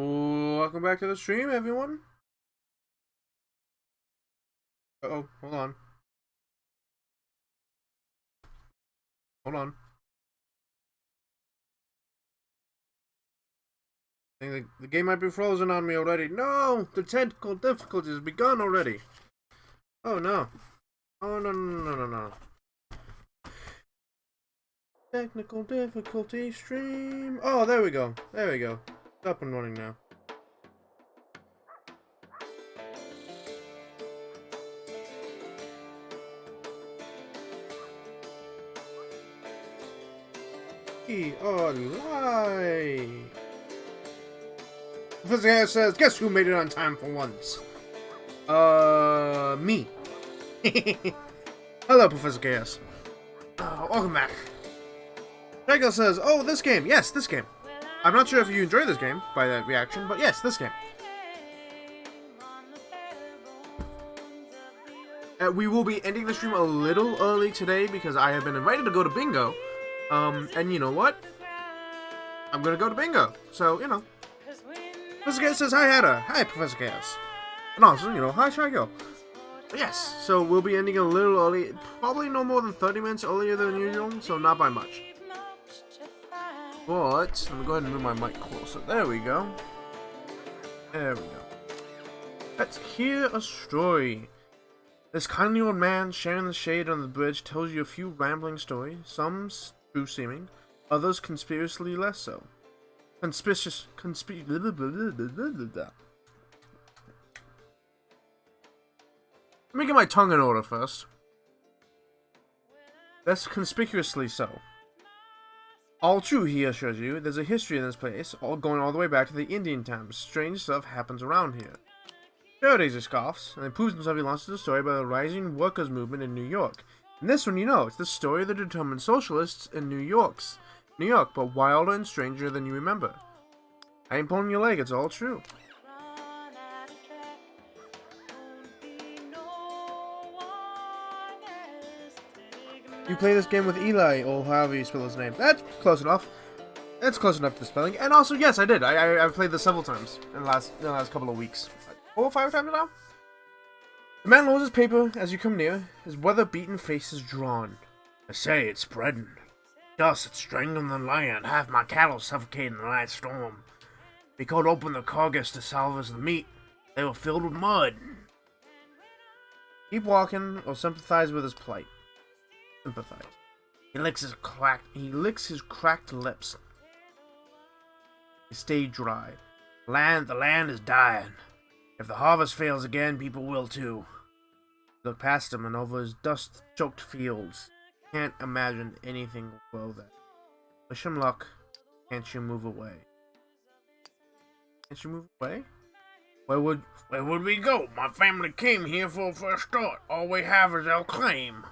Welcome back to the stream, everyone. Uh-oh, hold on. Hold on. I think the game might be frozen on me already. No! The technical difficulties have begun already. Oh, no. Oh, no, no, no, no, no. Technical difficulty stream. Oh, there we go. There we go. It's up and running now. Online. Professor says, guess who made it on time for once? Me. Hello, Professor Chaos. Welcome back. Jago says, oh, this game. Yes, this game. I'm not sure if you enjoy this game by that reaction, but yes, this game. We will be ending the stream a little early today because I have been invited to go to bingo. And you know what? I'm gonna go to bingo. So, you know. Professor Chaos says, hi, Hada. Hi, Professor Chaos. And also, you know, hi, Shago. Yes, so we'll be ending a little early. Probably no more than 30 minutes earlier than usual, so not by much. But, let me go ahead and move my mic closer. There we go. There we go. Let's hear a story. This kindly old man, sharing the shade on the bridge, tells you a few rambling stories, some true seeming, others conspicuously less so. Let me get my tongue in order first. That's conspicuously so. All true, he assures you. There's a history in this place, all going all the way back to the Indian times. Strange stuff happens around here. Nowadays he scoffs, and then proves himself he launches a story about the rising workers' movement in New York. And this one, you know, it's the story of the determined socialists in New York, but wilder and stranger than you remember. I ain't pulling your leg, it's all true. You play this game with Eli, or however you spell his name. That's close enough. That's close enough to spelling. And also, yes, I did. I've played this several times in the last couple of weeks. 4 or 5 times now? The man lowers his paper as you come near. His weather-beaten face is drawn. I say, it's spreading. Dust, it's strangling the land. Half my cattle suffocating in the night storm. They couldn't open the carcass to salvage the meat. They were filled with mud. Keep walking, or sympathize with his plight. Sympathize. He licks his cracked lips. He stayed dry. The land is dying. If the harvest fails again, people will too. Look past him and over his dust-choked fields. Can't imagine anything below that. Wish him luck. Can't you move away? Can't you move away? Where would we go? My family came here for a first start. All we have is our claim.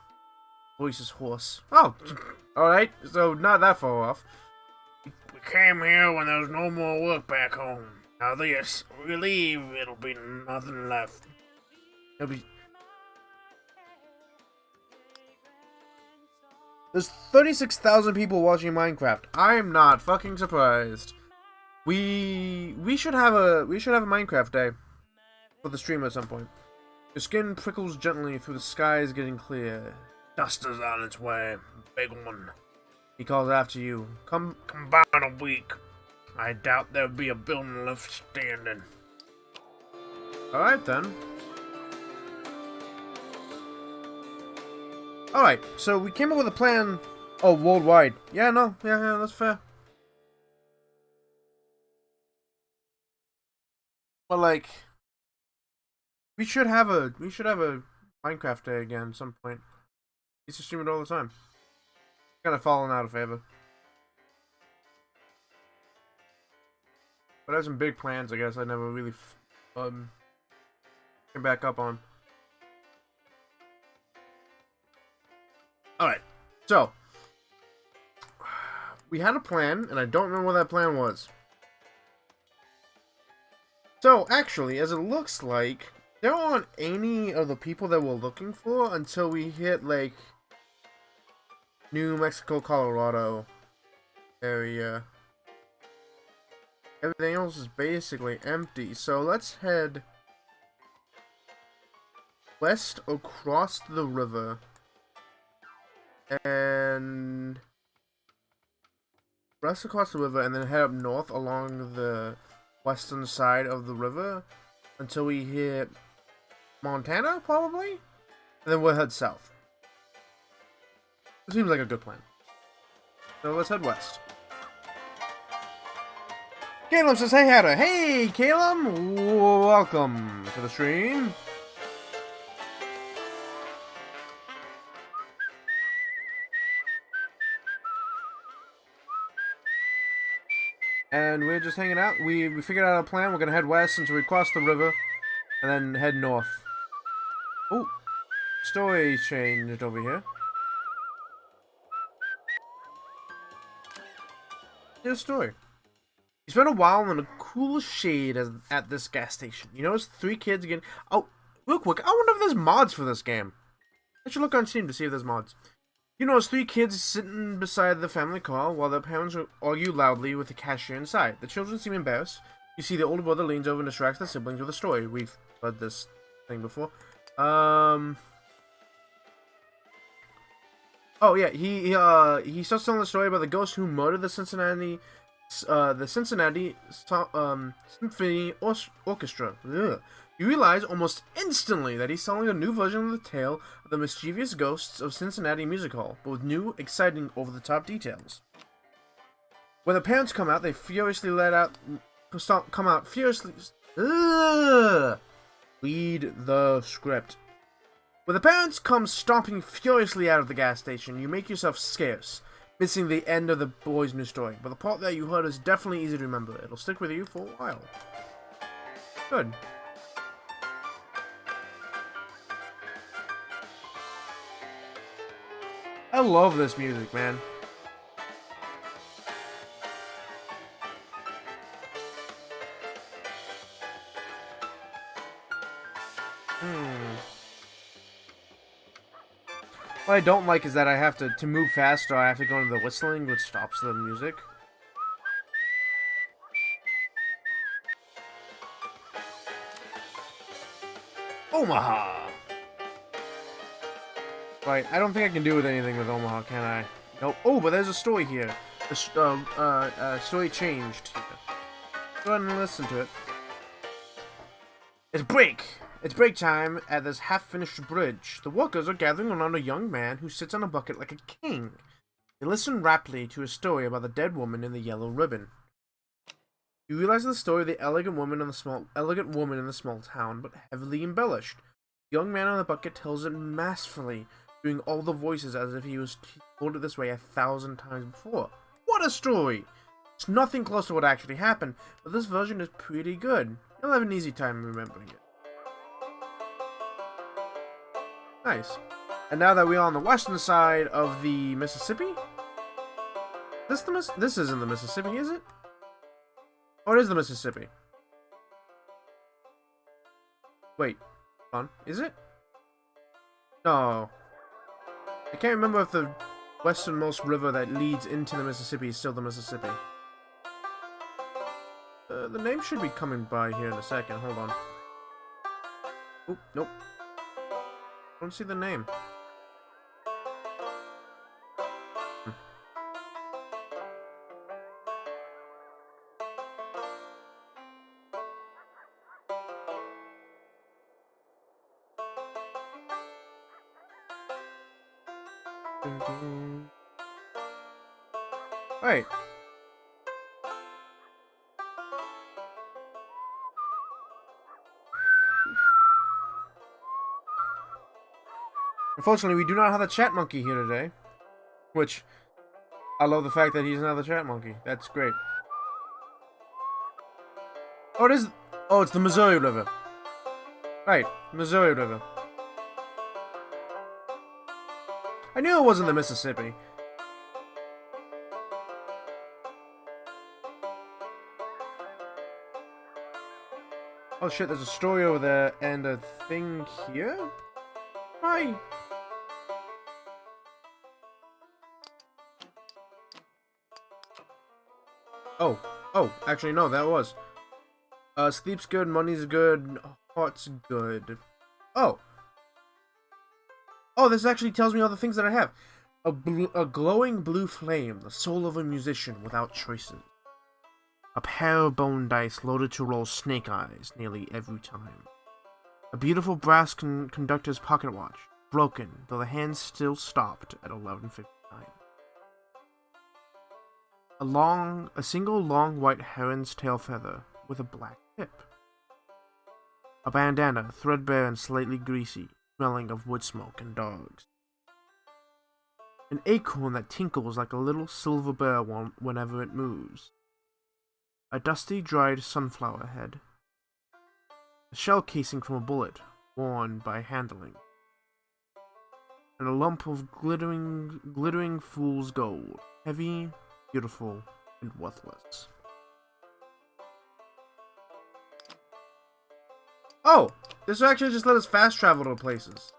Voice is hoarse. Oh, alright, so not that far off. We came here when there was no more work back home. Now this, we leave, it'll be nothing left. There's 36,000 people watching Minecraft. I'm not fucking surprised. We should have a Minecraft day for the stream at some point. Your skin prickles gently through the skies getting clear. Dust is on its way, big one. He calls after you. Come back in a week. I doubt there'll be a building left standing. Alright then. Alright, so we came up with a plan. Oh, worldwide. Yeah, no, yeah, that's fair. But like, we should have a Minecraft day again at some point. I used to stream it all the time. Kind of fallen out of favor. But I have some big plans, I guess I never really came back up on. Alright, so we had a plan, and I don't remember what that plan was. So, actually, as it looks like, there aren't any of the people that we're looking for until we hit, like, New Mexico, Colorado area. Everything else is basically empty. So let's head west across the river and west across the river and then head up north along the western side of the river until we hit Montana, probably? And then we'll head south. It seems like a good plan. So let's head west. Caleb says, hey Hatter. Hey Caleb! Welcome to the stream. And we're just hanging out. We figured out a plan. We're gonna head west until we cross the river, and then head north. Oh, story changed over here. Here's a story. You spent a while in a cool shade at this gas station. You notice 3 kids again. Oh, real quick, I wonder if there's mods for this game. I should look on Steam to see if there's mods. You notice 3 kids sitting beside the family car while their parents argue loudly with the cashier inside. The children seem embarrassed. You see the older brother leans over and distracts the siblings with a story. We've read this thing before. Oh yeah, he starts telling the story about the ghost who murdered the Cincinnati Symphony Orchestra. Ugh. You realize almost instantly that he's telling a new version of the tale of the mischievous ghosts of Cincinnati Music Hall, but with new, exciting, over-the-top details. When the parents come out, they furiously read the script. When the parents come stomping furiously out of the gas station, you make yourself scarce, missing the end of the boy's new story. But the part that you heard is definitely easy to remember. It'll stick with you for a while. Good. I love this music, man. What I don't like is that I have to move faster, I have to go into the whistling, which stops the music. Omaha! Right, I don't think I can do with anything with Omaha, can I? Nope. Oh, but there's a story here. The story changed here. Go ahead and listen to it. It's break! It's break time at this half-finished bridge. The workers are gathering around a young man who sits on a bucket like a king. They listen raptly to a story about the dead woman in the yellow ribbon. You realize the story of the elegant woman in the small town, but heavily embellished. The young man on the bucket tells it masterfully, doing all the voices as if he told it this way 1,000 times before. What a story! It's nothing close to what actually happened, but this version is pretty good. You'll have an easy time remembering it. Nice. And now that we're on the western side of the Mississippi? This isn't the Mississippi, is it? Oh, it is the Mississippi. Wait. Hold on. Is it? No. I can't remember if the westernmost river that leads into the Mississippi is still the Mississippi. The name should be coming by here in a second. Hold on. Oop, nope. I don't see the name. Right. Unfortunately, we do not have the chat monkey here today. Which, I love the fact that he's not the chat monkey. That's great. Oh, it is. Oh, it's the Missouri River. Right, Missouri River. I knew it wasn't the Mississippi. Oh shit, there's a story over there and a thing here? Hi. Oh, Oh, actually, no, that was. Sleep's good, money's good, heart's good. Oh. Oh, this actually tells me all the things that I have. A glowing blue flame, the soul of a musician without choices. A pair of bone dice loaded to roll snake eyes nearly every time. A beautiful brass conductor's pocket watch, broken, though the hands still stopped at 11:59. A single long white heron's tail feather with a black tip. A bandana, threadbare and slightly greasy, smelling of wood smoke and dogs. An acorn that tinkles like a little silver bear whenever it moves. A dusty, dried sunflower head. A shell casing from a bullet, worn by handling. And a lump of glittering fool's gold, heavy, beautiful, and worthless. Oh! This actually just let us fast travel to places.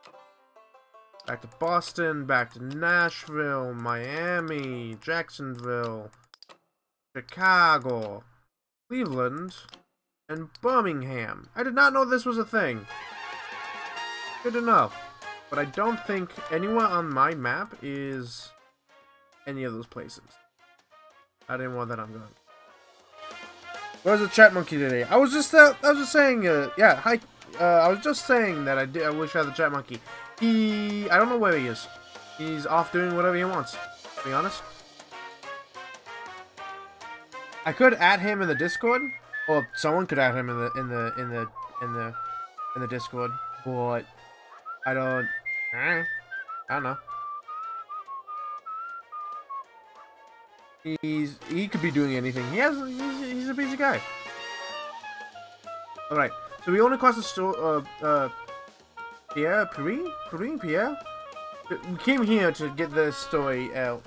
Back to Boston, back to Nashville, Miami, Jacksonville, Chicago, Cleveland, and Birmingham. I did not know this was a thing. Good to know. But I don't think anywhere on my map is any of those places. I didn't want that on going. Where's the chat monkey today? I was just saying, yeah, hi. I was just saying that I wish I had the chat monkey. I don't know where he is. He's off doing whatever he wants, to be honest. I could add him in the Discord, or someone could add him in the Discord, but I don't know. He could be doing anything. He's a busy guy. All right, so we only crossed the store. Pierre. We came here to get this story out.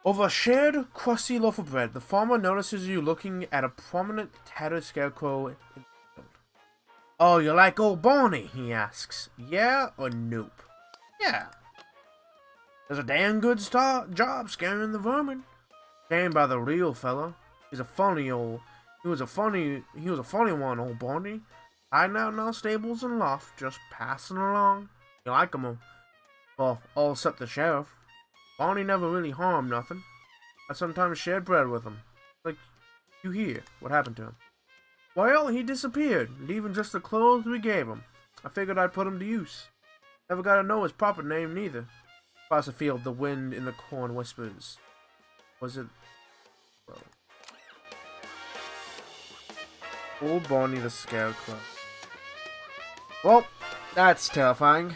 Over a shared crusty loaf of bread, the farmer notices you looking at a prominent tattered scarecrow in the field. Oh, you like old Barney? He asks. Yeah or nope? Yeah. There's a damn good job scaring the vermin. Scared by the real fella. He was a funny one, old Barney. Hiding out in our stables and loft, just passing along. You like him? Well, all except the sheriff. Barney never really harmed nothing. I sometimes shared bread with him. Like you hear, what happened to him? Well, he disappeared, leaving just the clothes we gave him. I figured I'd put him to use. Never got to know his proper name, neither. Across the field, the wind in the corn whispers. Was it... well... Old Barney the Scarecrow. Well, that's terrifying.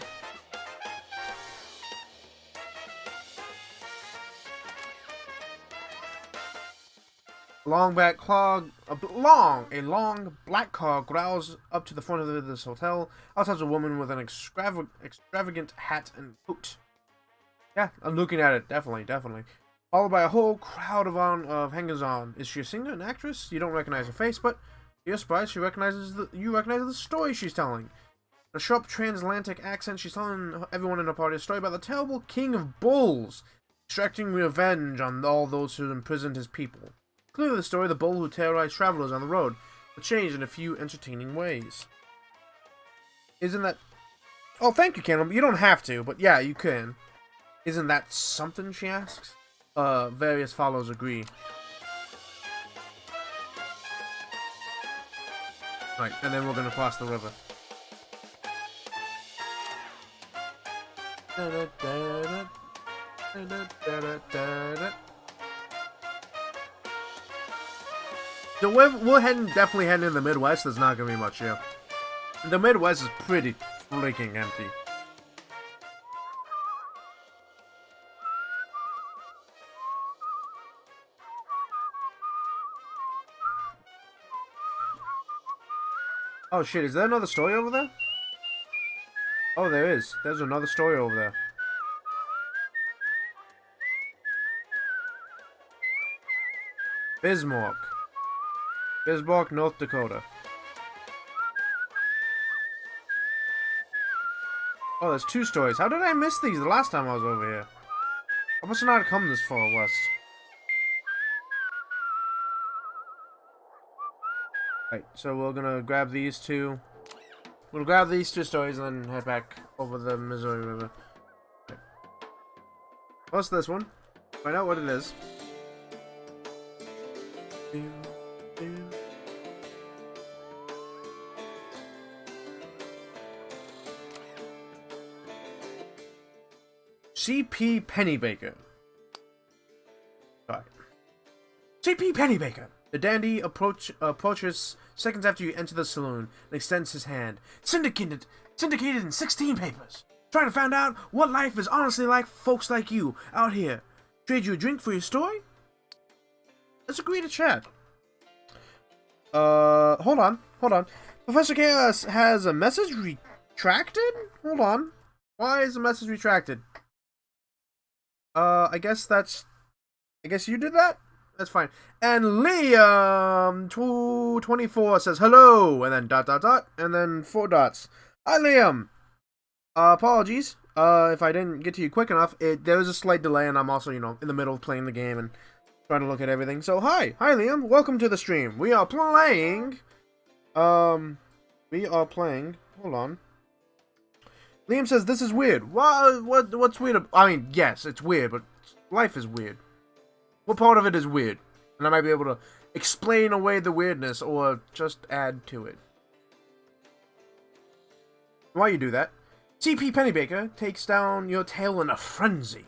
A long black car growls up to the front of this hotel. Outside's a woman with an extravagant hat and coat. Yeah, I'm looking at it. Definitely. Followed by a whole crowd of hangers-on. Is she a singer, an actress? You don't recognize her face, but to your surprise, you recognize the story she's telling. In a sharp transatlantic accent, she's telling everyone in the party a story about the terrible king of bulls, extracting revenge on all those who imprisoned his people. Clearly the story of the bull who terrorized travelers on the road, but changed in a few entertaining ways. Isn't that... oh, thank you, Candle. You don't have to, but yeah, you can. Isn't that something, she asks? Various followers agree. Right, and then we're gonna cross the river. So we're definitely heading in the Midwest. There's not gonna be much here. The Midwest is pretty freaking empty. Oh shit, is there another story over there? Oh, there is. There's another story over there. Bismarck, North Dakota. Oh, there's two stories. How did I miss these the last time I was over here? I must not have come this far west. Right, so we're gonna grab these two. We'll grab these two stories and then head back over the Missouri River. Okay. What's this one? Find out what it is. C.P. Pennybaker. Alright. C.P. Pennybaker. The dandy approaches seconds after you enter the saloon and extends his hand. Syndicated in 16 papers. Trying to find out what life is honestly like for folks like you out here. Trade you a drink for your story? Let's agree to chat. Hold on. Professor Chaos has a message retracted? Hold on. Why is the message retracted? I guess you did that? That's fine. And Liam224 says hello, and then ... and then 4 dots. Hi, Liam. Apologies. If I didn't get to you quick enough. There was a slight delay, and I'm also, in the middle of playing the game and trying to look at everything. So, hi, Liam. Welcome to the stream. We are playing. Hold on. Liam says this is weird. What's weird? I mean, yes, it's weird, but life is weird. What part of it is weird? And I might be able to explain away the weirdness or just add to it. While you do that, C.P. Pennybaker takes down your tail in a frenzy.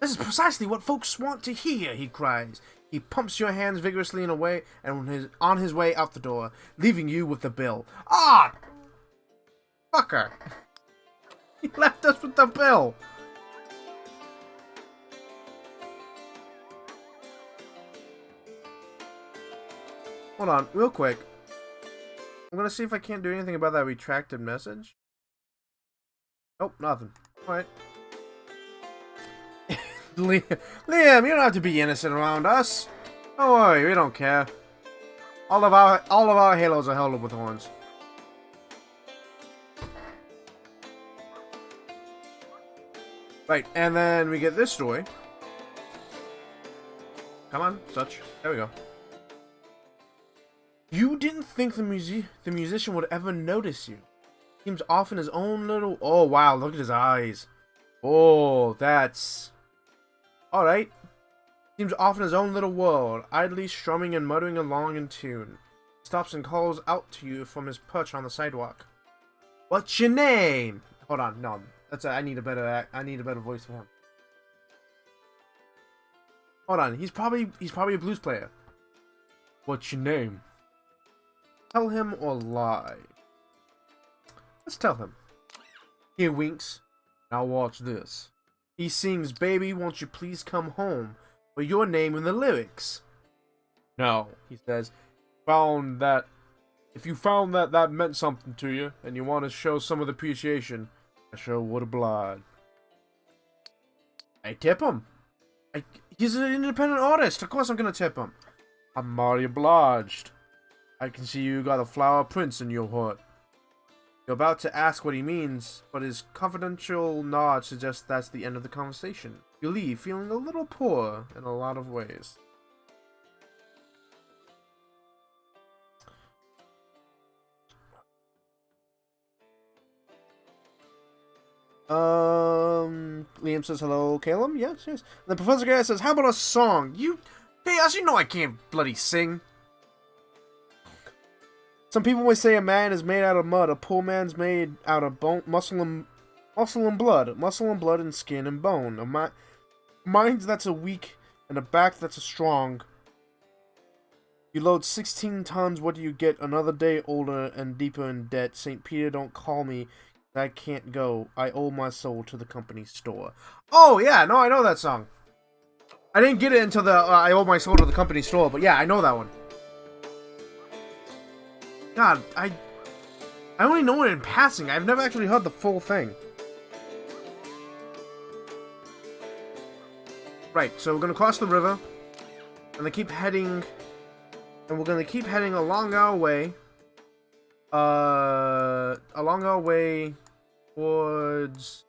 This is precisely what folks want to hear, he cries. He pumps your hands vigorously in a way and on his way out the door, leaving you with the bill. Ah! Fucker! He left us with the bill! Hold on, real quick. I'm gonna see if I can't do anything about that retracted message. Nope, nothing. Alright. Liam, you don't have to be innocent around us. Don't worry, we don't care. All of our halos are held up with horns. Right, and then we get this story. Come on, Such. There we go. You didn't think the musician would ever notice you. Seems off in his own little... Oh, wow, look at his eyes. Oh, that's... Alright. Seems off in his own little world, idly strumming and muttering along in tune. Stops and calls out to you from his perch on the sidewalk. What's your name? Hold on, no. I need a better voice for him. Hold on, he's probably a blues player. What's your name? Tell him or lie? Let's tell him. He winks. Now watch this. He sings, "Baby, won't you please come home?" with your name in the lyrics. No, he says. If you found that meant something to you, and you want to show some of the appreciation, I sure would oblige. I tip him. He's an independent artist. Of course I'm gonna tip him. I'm mighty obliged. I can see you got a flower prince in your heart. You're about to ask what he means, but his confidential nod suggests that's the end of the conversation. You leave feeling a little poor in a lot of ways. Liam says hello, Caleb. Yes. The Professor Guy says, "How about a song? Chaos, you know I can't bloody sing." Some people may say a man is made out of mud, a poor man's made out of bone, muscle and blood and skin and bone. A mind that's a weak and a back that's a strong. You load 16 tons, what do you get? Another day older and deeper in debt. St. Peter, don't call me. I can't go. I owe my soul to the company store. Oh, yeah, no, I know that song. I didn't get it until the I owe my soul to the company store, but yeah, I know that one. God, I only know it in passing. I've never actually heard the full thing. Right, so we're gonna cross the river, and keep heading, and we're gonna keep heading along our way. Towards,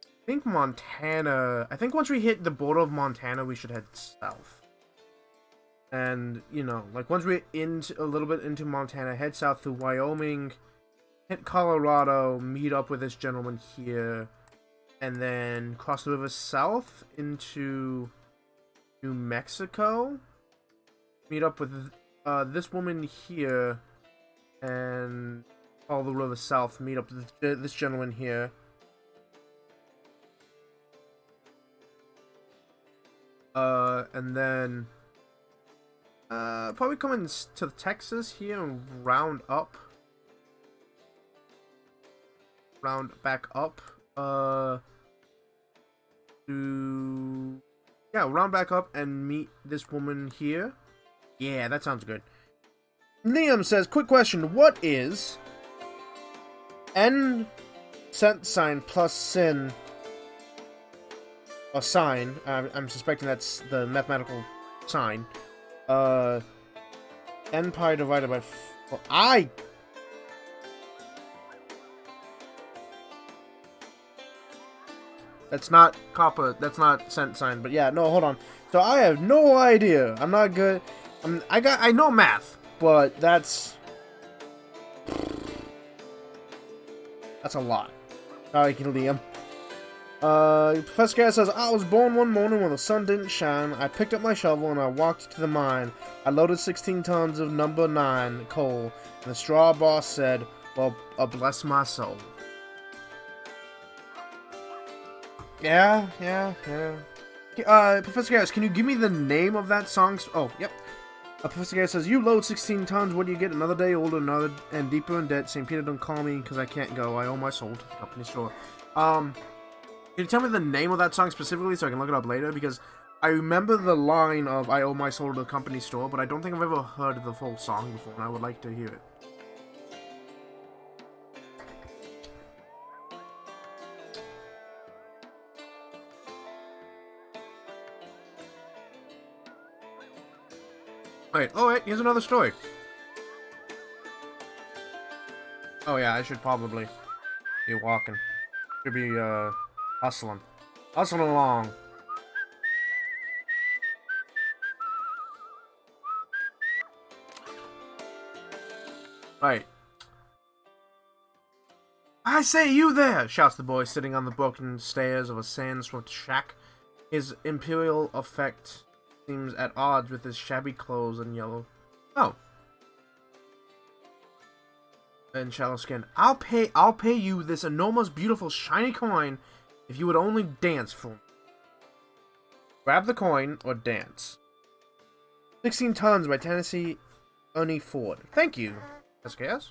I think, Montana. I think once we hit the border of Montana, we should head south. And, you know, like, once we're into a little bit into Montana, head south through Wyoming, hit Colorado, meet up with this gentleman here, and then cross the river south into New Mexico, meet up with this woman here, and follow the river south, meet up with this gentleman here. And then probably come to Texas here and round back up round back up and meet this woman here. Yeah, that sounds good. Liam says, quick question, what is n $$ plus sin or sign? I'm suspecting that's the mathematical sign. N pi divided by 4. That's not copper. That's not cent sign. But yeah, no, hold on. So I have no idea. I'm not good. I know math, but that's a lot. Sorry, Liam. Professor Garrett says, I was born one morning when the sun didn't shine. I picked up my shovel and I walked to the mine. I loaded 16 tons of number 9 coal. And the straw boss said, well, bless my soul. Yeah. Professor Garrett, can you give me the name of that song? Oh, yep. Professor Garrett says, you load 16 tons, what do you get? Another day older, another and deeper in debt. St. Peter, don't call me because I can't go. I owe my soul to the company store. Can you tell me the name of that song specifically so I can look it up later? Because I remember the line of I owe my soul to the company store, but I don't think I've ever heard the full song before, and I would like to hear it. Wait, here's another story. Oh yeah, I should probably be walking. Should be, hustling along. Right. I say, you there! Shouts the boy sitting on the broken stairs of a sand-swept shack. His imperial effect seems at odds with his shabby clothes and yellow. Oh. And shallow skin. I'll pay you this enormous, beautiful, shiny coin if you would only dance for me. Grab the coin or dance. 16 tons by Tennessee Ernie Ford. Thank you, SKS.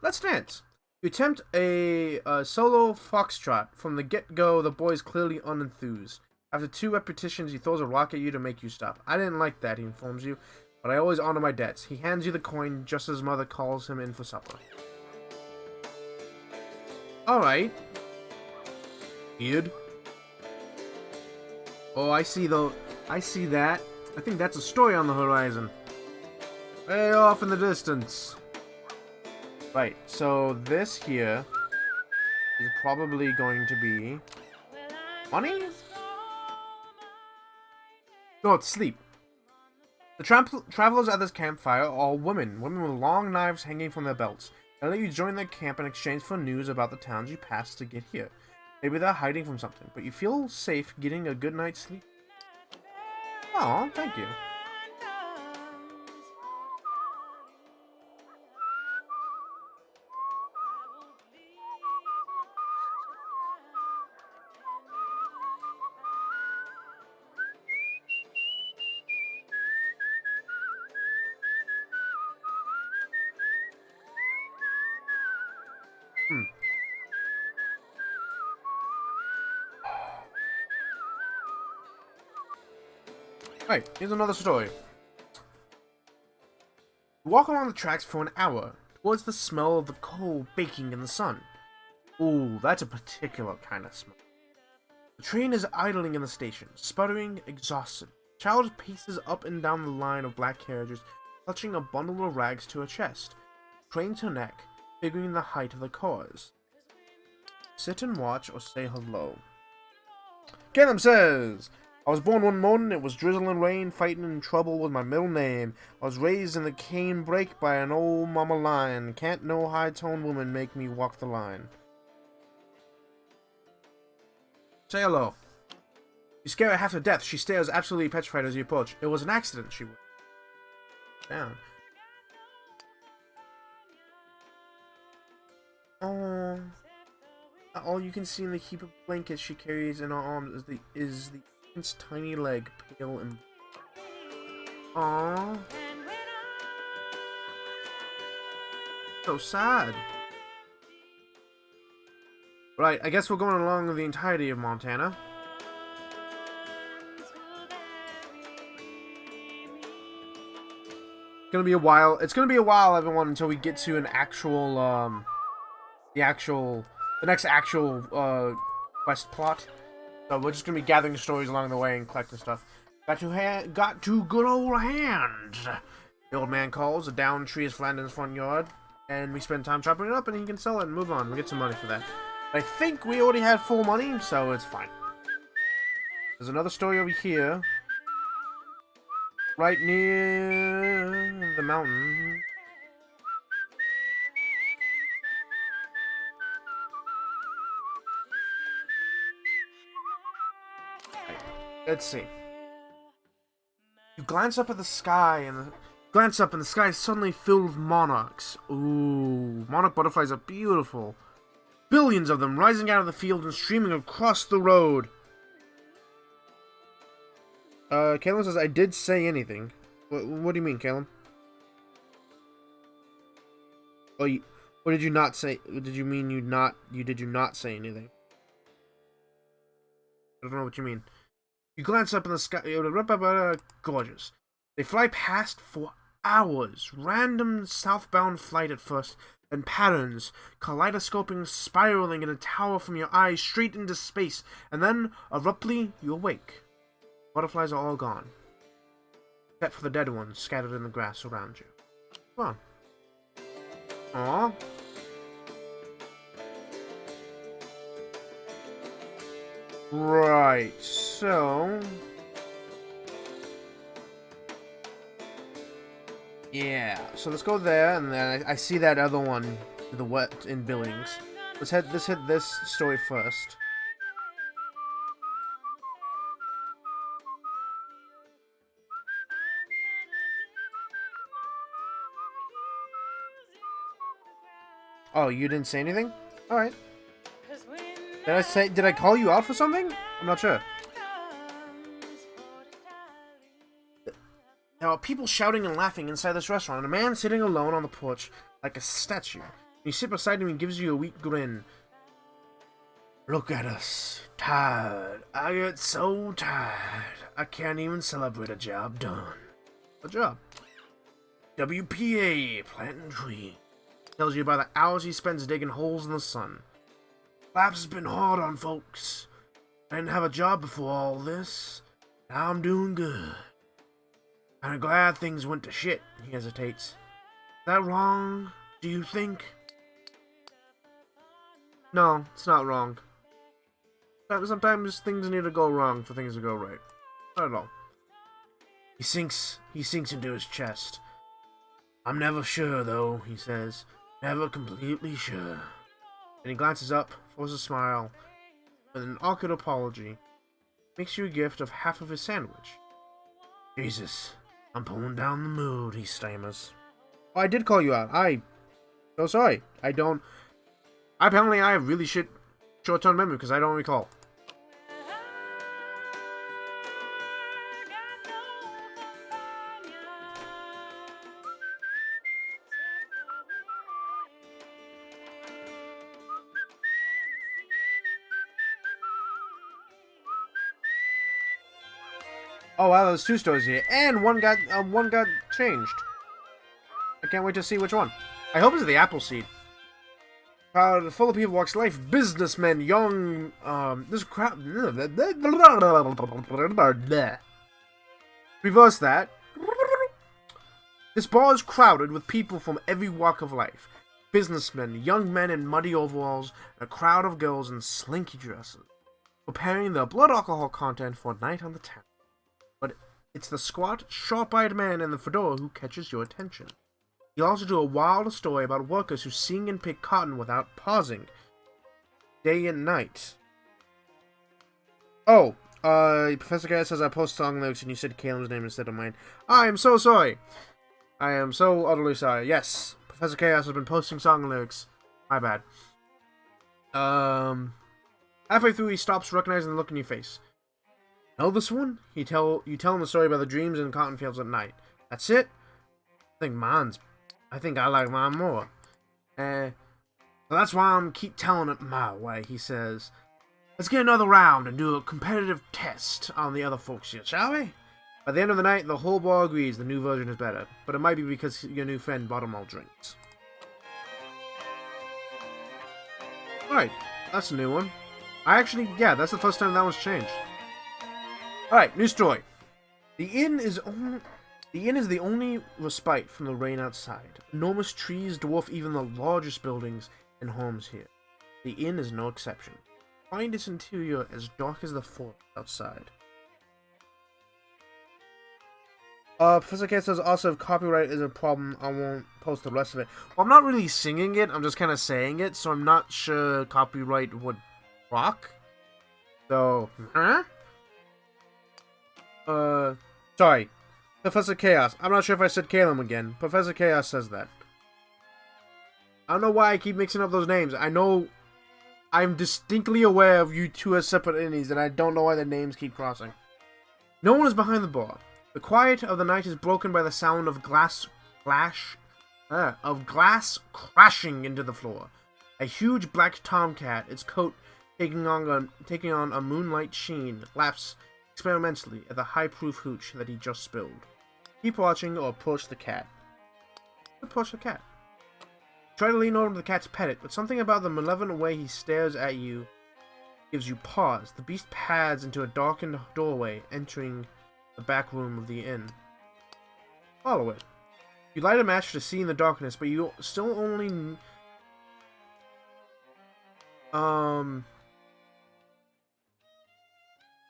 Let's dance. You attempt a solo foxtrot. From the get-go, the boy's clearly unenthused. After 2 repetitions, he throws a rock at you to make you stop. I didn't like that, he informs you, but I always honor my debts. He hands you the coin just as his mother calls him in for supper. Alright. Weird. Oh, I see that. I think that's a story on the horizon. Way off in the distance. Right, so this here is probably going to be money? No, it's sleep. The travelers at this campfire are all women with long knives hanging from their belts. They let you join their camp in exchange for news about the towns you passed to get here. Maybe they're hiding from something, but you feel safe getting a good night's sleep. Aw, thank you. Right, here's another story. You walk along the tracks for an hour, towards the smell of the coal baking in the sun. Ooh, that's a particular kind of smell. The train is idling in the station, sputtering, exhausted. The child paces up and down the line of black carriages, clutching a bundle of rags to her chest. Cranes her neck, figuring the height of the cars. Sit and watch or say hello. Caleb says, I was born one morning, it was drizzling rain, fighting in trouble with my middle name. I was raised in the cane brake by an old mama lion. Can't no high-toned woman make me walk the line. Say hello. You scare her half to death. She stares absolutely petrified as you approach. It was an accident, she went down. Oh, all you can see in the heap of blankets she carries in her arms is the infant's tiny leg, pale and... Aww. So sad. Right, I guess we're going along the entirety of Montana. It's gonna be a while. It's gonna be a while, everyone, until we get to an actual, the next actual, quest plot. So we're just gonna be gathering stories along the way and collecting stuff. Got two good old hands. The old man calls. A downed tree is flattened in his front yard, and we spend time chopping it up, and he can sell it and move on. We get some money for that. But I think we already had full money, so it's fine. There's another story over here, right near the mountain. Let's see. You glance up at the sky, and the sky is suddenly filled with monarchs. Ooh, monarch butterflies are beautiful. Billions of them rising out of the field and streaming across the road. Caleb says, I did say anything. What do you mean, Caleb? Oh, what did you not say? Did you mean you did not say anything? I don't know what you mean. You glance up in the sky. Gorgeous. They fly past for hours. Random southbound flight at first, then patterns, kaleidoscoping, spiraling in a tower from your eyes straight into space, and then, abruptly, you awake. Butterflies are all gone, except for the dead ones scattered in the grass around you. Come on. Aww. Right, so... yeah, so let's go there, and then I see that other one, the wet in Billings. Let's hit this story first. Oh, you didn't say anything? Alright. Did I call you out for something? I'm not sure. There are people shouting and laughing inside this restaurant, and a man sitting alone on the porch like a statue. You sit beside him and gives you a weak grin. Look at us. Tired. I get so tired. I can't even celebrate a job done. What job? WPA, planting tree. Tells you about the hours he spends digging holes in the sun. Life has been hard on folks. I didn't have a job before all this. Now I'm doing good. Kinda glad things went to shit, he hesitates. Is that wrong, do you think? No, it's not wrong. Sometimes things need to go wrong for things to go right. Not at all. He sinks into his chest. I'm never sure, though, he says. Never completely sure. And he glances up, forces a smile, with an awkward apology. Makes you a gift of half of his sandwich. Jesus, I'm pulling down the mood, he stammers. Oh, I did call you out. So sorry. Apparently I have really short-term memory because I don't recall. Oh wow, there's two stories here, and one got changed. I can't wait to see which one. I hope it's the apple seed. Crowd full of people walks life, businessmen, young, this crowd... Reverse that. This bar is crowded with people from every walk of life. Businessmen, young men in muddy overalls, and a crowd of girls in slinky dresses. preparing the blood alcohol content for a night on the town. But it's the squat, sharp-eyed man in the fedora who catches your attention. He'll also do a wild story about workers who sing and pick cotton without pausing, day and night. Oh, Professor Guy says I post song lyrics and you said Caleb's name instead of mine. I am so sorry. I am so utterly sorry. Yes, Professor Chaos has been posting song lyrics. My bad. Halfway through, he stops, recognizing the look in your face. Know this one? You tell him the story about the dreams in cotton fields at night. That's it? I think I like mine more. Well, that's why I'm keep telling it my way, he says. Let's get another round and do a competitive test on the other folks here, shall we? By the end of the night, the whole bar agrees the new version is better, but it might be because your new friend bought them all drinks. Alright, that's a new one. That's the first time that one's changed. Alright, new story. The inn is the only respite from the rain outside. Enormous trees dwarf even the largest buildings and homes here. The inn is no exception. Find its interior as dark as the forest outside. Professor K says also if copyright is a problem, I won't post the rest of it. Well, I'm not really singing it, I'm just kind of saying it, so I'm not sure copyright would rock. So, sorry. Professor Chaos. I'm not sure if I said Caleb again. Professor Chaos says that. I don't know why I keep mixing up those names. I know I'm distinctly aware of you two as separate entities, and I don't know why the names keep crossing. No one is behind the bar. The quiet of the night is broken by the sound of glass crashing into the floor. A huge black tomcat, its coat taking on a moonlight sheen, laughs experimentally at the high-proof hooch that he just spilled. Keep watching or approach the cat. Approach the cat. Try to lean over to the cat's pet it, but something about the malevolent way he stares at you gives you pause. The beast pads into a darkened doorway, entering the back room of the inn. Follow it. You light a match to see in the darkness, but you still only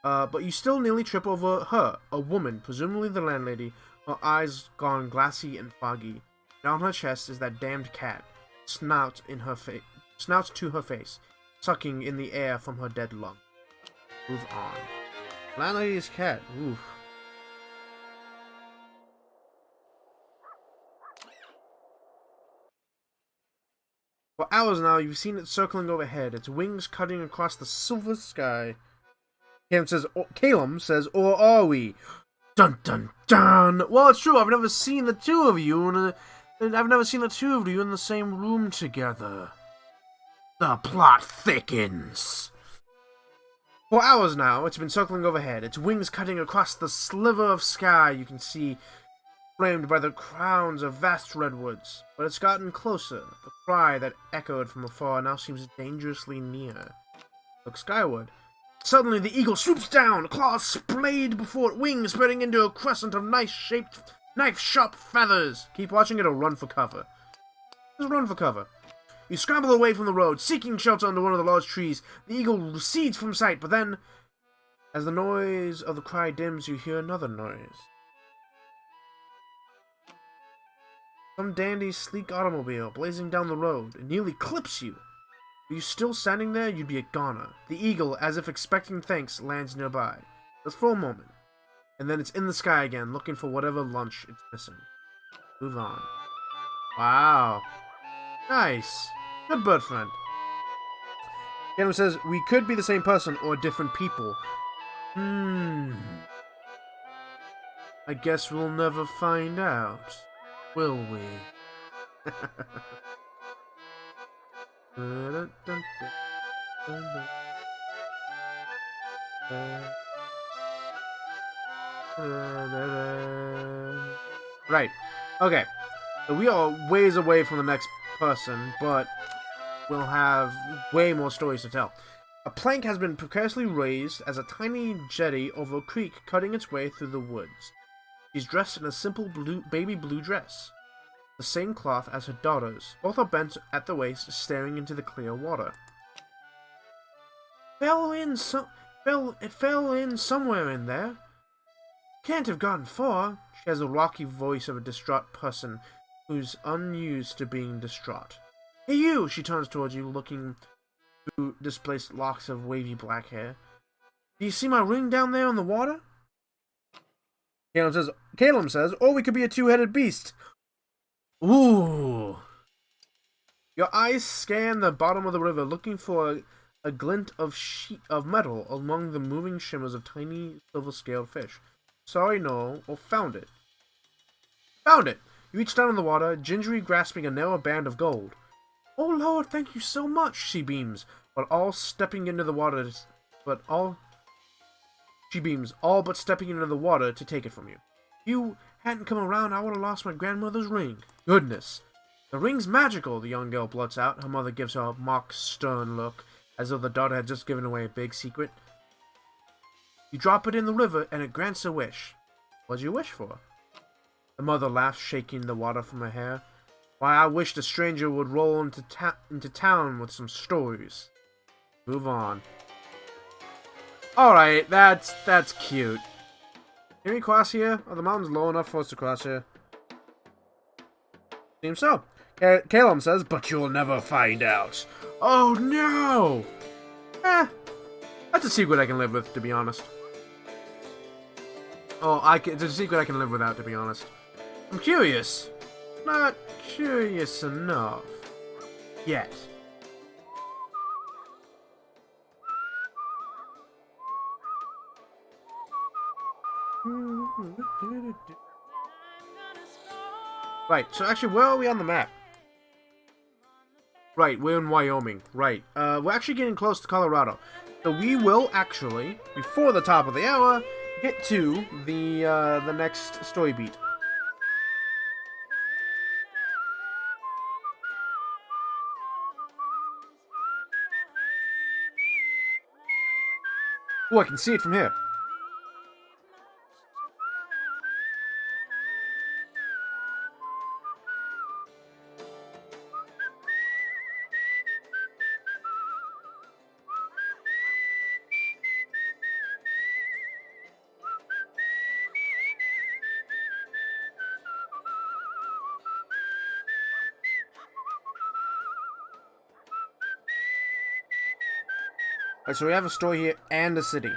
but you still nearly trip over her, a woman, presumably the landlady, her eyes gone glassy and foggy. Down her chest is that damned cat, snout to her face, sucking in the air from her dead lung. Move on. Landlady's cat. Oof. For hours now, you've seen it circling overhead, its wings cutting across the silver sky. Caleb says, or are we? Dun dun dun! Well, it's true, I've never seen the two of you in the same room together. The plot thickens. For hours now, it's been circling overhead, its wings cutting across the sliver of sky you can see, framed by the crowns of vast redwoods. But it's gotten closer. The cry that echoed from afar now seems dangerously near. Look skyward. Suddenly the eagle swoops down, claws splayed before it, wings spreading into a crescent of knife-sharp feathers. Keep watching it or run for cover. Just run for cover. You scramble away from the road, seeking shelter under one of the large trees. The eagle recedes from sight, but then, as the noise of the cry dims, you hear another noise. Some dandy, sleek automobile blazing down the road. It nearly clips you. Are you still standing there? You'd be a goner. The eagle, as if expecting thanks, lands nearby. Just for a moment. And then it's in the sky again, looking for whatever lunch it's missing. Move on. Wow. Nice. Good bird friend. Caleb says, we could be the same person or different people. I guess we'll never find out, will we? Right. Okay. So we are ways away from the next person, but we'll have way more stories to tell. A plank has been precariously raised as a tiny jetty over a creek cutting its way through the woods. She's dressed in a simple baby blue dress, the same cloth as her daughters. Both are bent at the waist, staring into the clear water. It fell in somewhere in there. Can't have gotten far. She has the rocky voice of a distraught person who's unused to being distraught. Hey you! She turns towards you, looking through displaced locks of wavy black hair. Do you see my ring down there on the water? Caleb says, or we could be a two-headed beast. Ooh. Your eyes scan the bottom of the river, looking for a glint of metal among the moving shimmers of tiny silver-scaled fish. Sorry, no. Oh, found it. Found it! You reach down in the water, gingerly grasping a narrow band of gold. Oh, Lord, thank you so much, she beams, all but stepping into the water to take it from you. If you hadn't come around, I would have lost my grandmother's ring. Goodness. The ring's magical, the young girl blurts out. Her mother gives her a mock stern look, as though the daughter had just given away a big secret. You drop it in the river, and it grants a wish. What'd you wish for? The mother laughs, shaking the water from her hair. Why, I wish the stranger would roll into town with some stories. Move on. Alright, that's cute. Can we cross here? Are the mountains low enough for us to cross here? Seems so. Caleb says, but you'll never find out. Oh no! That's a secret I can live with, to be honest. It's a secret I can live without, to be honest. I'm curious. Not curious enough. Yet. Right, so actually, where are we on the map? Right, we're in Wyoming. Right, we're actually getting close to Colorado. So we will actually, before the top of the hour, get to the next story beat. Oh, I can see it from here. Alright, so we have a story here and a city.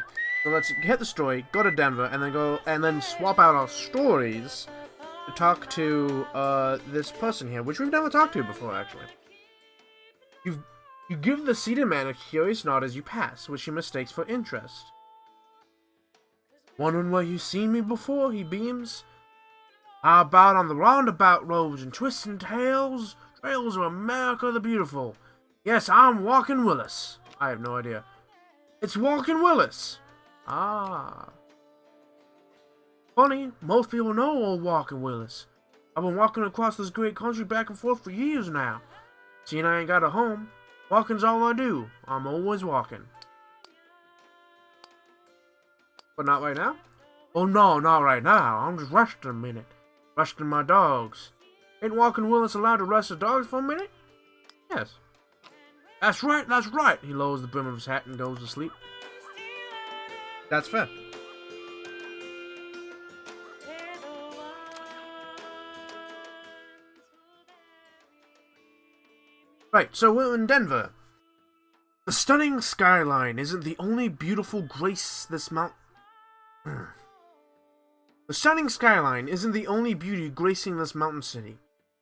So let's hit the story, go to Denver, and then swap out our stories to talk to this person here, which we've never talked to before, actually. You give the seated man a curious nod as you pass, which he mistakes for interest. Wondering where you've seen me before, he beams. How about on the roundabout roads and twisting trails of America the Beautiful? Yes, I'm Walking Willis. I have no idea. It's Walking Willis. Ah. Funny, most people know old Walking Willis. I've been walking across this great country back and forth for years now. Seeing I ain't got a home, walking's all I do. I'm always walking. But not right now? Oh no, not right now. I'm just resting a minute. Resting my dogs. Ain't Walking Willis allowed to rest his dogs for a minute? Yes. That's right, that's right. He lowers the brim of his hat and goes to sleep. That's fair. Right, so we're in Denver. The stunning skyline isn't the only beautiful grace this mountain... The stunning skyline isn't the only beauty gracing this mountain city.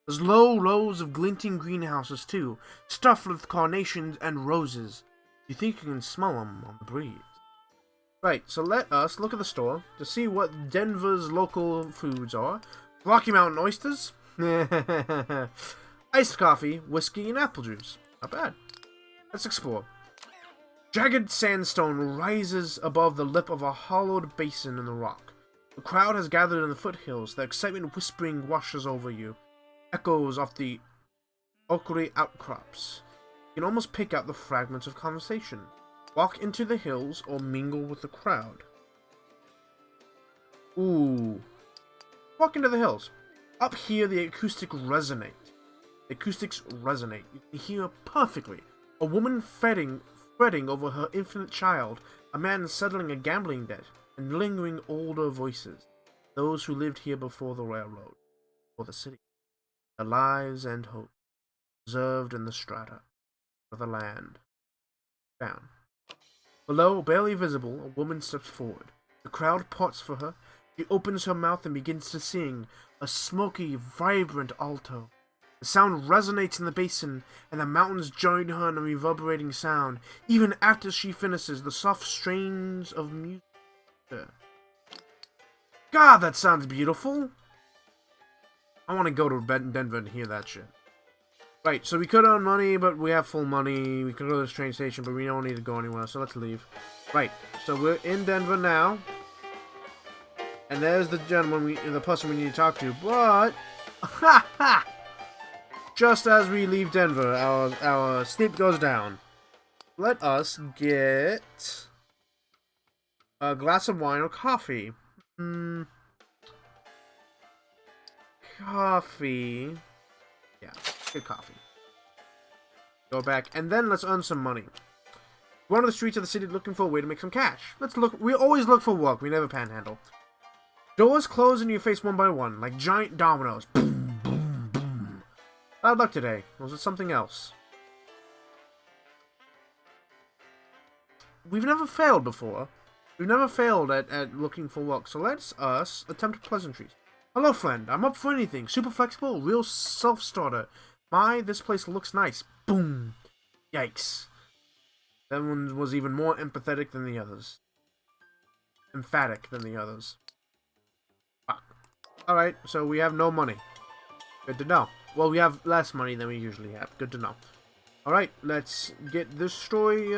There's low rows of glinting greenhouses, too, stuffed with carnations and roses. You think you can smell them on the breeze. Right, so let us look at the store to see what Denver's local foods are. Rocky Mountain oysters, iced coffee, whiskey, and apple juice. Not bad. Let's explore. Jagged sandstone rises above the lip of a hollowed basin in the rock. The crowd has gathered in the foothills, their excitement whispering washes over you. Echoes off the ochre outcrops. You can almost pick out the fragments of conversation. Walk into the hills or mingle with the crowd. Ooh. Walk into the hills. Up here, the acoustics resonate. You can hear perfectly. A woman fretting fretting over her infant child, a man settling a gambling debt, and lingering older voices, those who lived here before the railroad, or the city, their lives and hopes, preserved in the strata of the land. Down. Below, barely visible, a woman steps forward. The crowd parts for her. She opens her mouth and begins to sing, a smoky, vibrant alto. The sound resonates in the basin, and the mountains join her in a reverberating sound. Even after she finishes, the soft strains of music. God, that sounds beautiful! I want to go to Denver and hear that shit. Right, so we could earn money, but we have full money. We could go to this train station, but we don't need to go anywhere, so let's leave. Right, so we're in Denver now. And there's the gentleman, the person we need to talk to, but... Ha ha! Just as we leave Denver, our sleep goes down. Let us get a glass of wine or coffee. Coffee. Yeah, good coffee. Go back, and then let's earn some money. Go on to the streets of the city looking for a way to make some cash. Let's look. We always look for work. We never panhandle. Doors close in your face one by one, like giant dominoes. Boom, boom, boom. Bad luck today. Or was it something else? We've never failed before. We've never failed at looking for work, so let's us attempt pleasantries. Hello, friend. I'm up for anything. Super flexible, real self-starter. This place looks nice. Boom. Yikes. That one was even more empathetic than the others. Emphatic than the others. Fuck. Alright, so we have no money. Good to know. Well, we have less money than we usually have. Good to know. Alright, let's get this story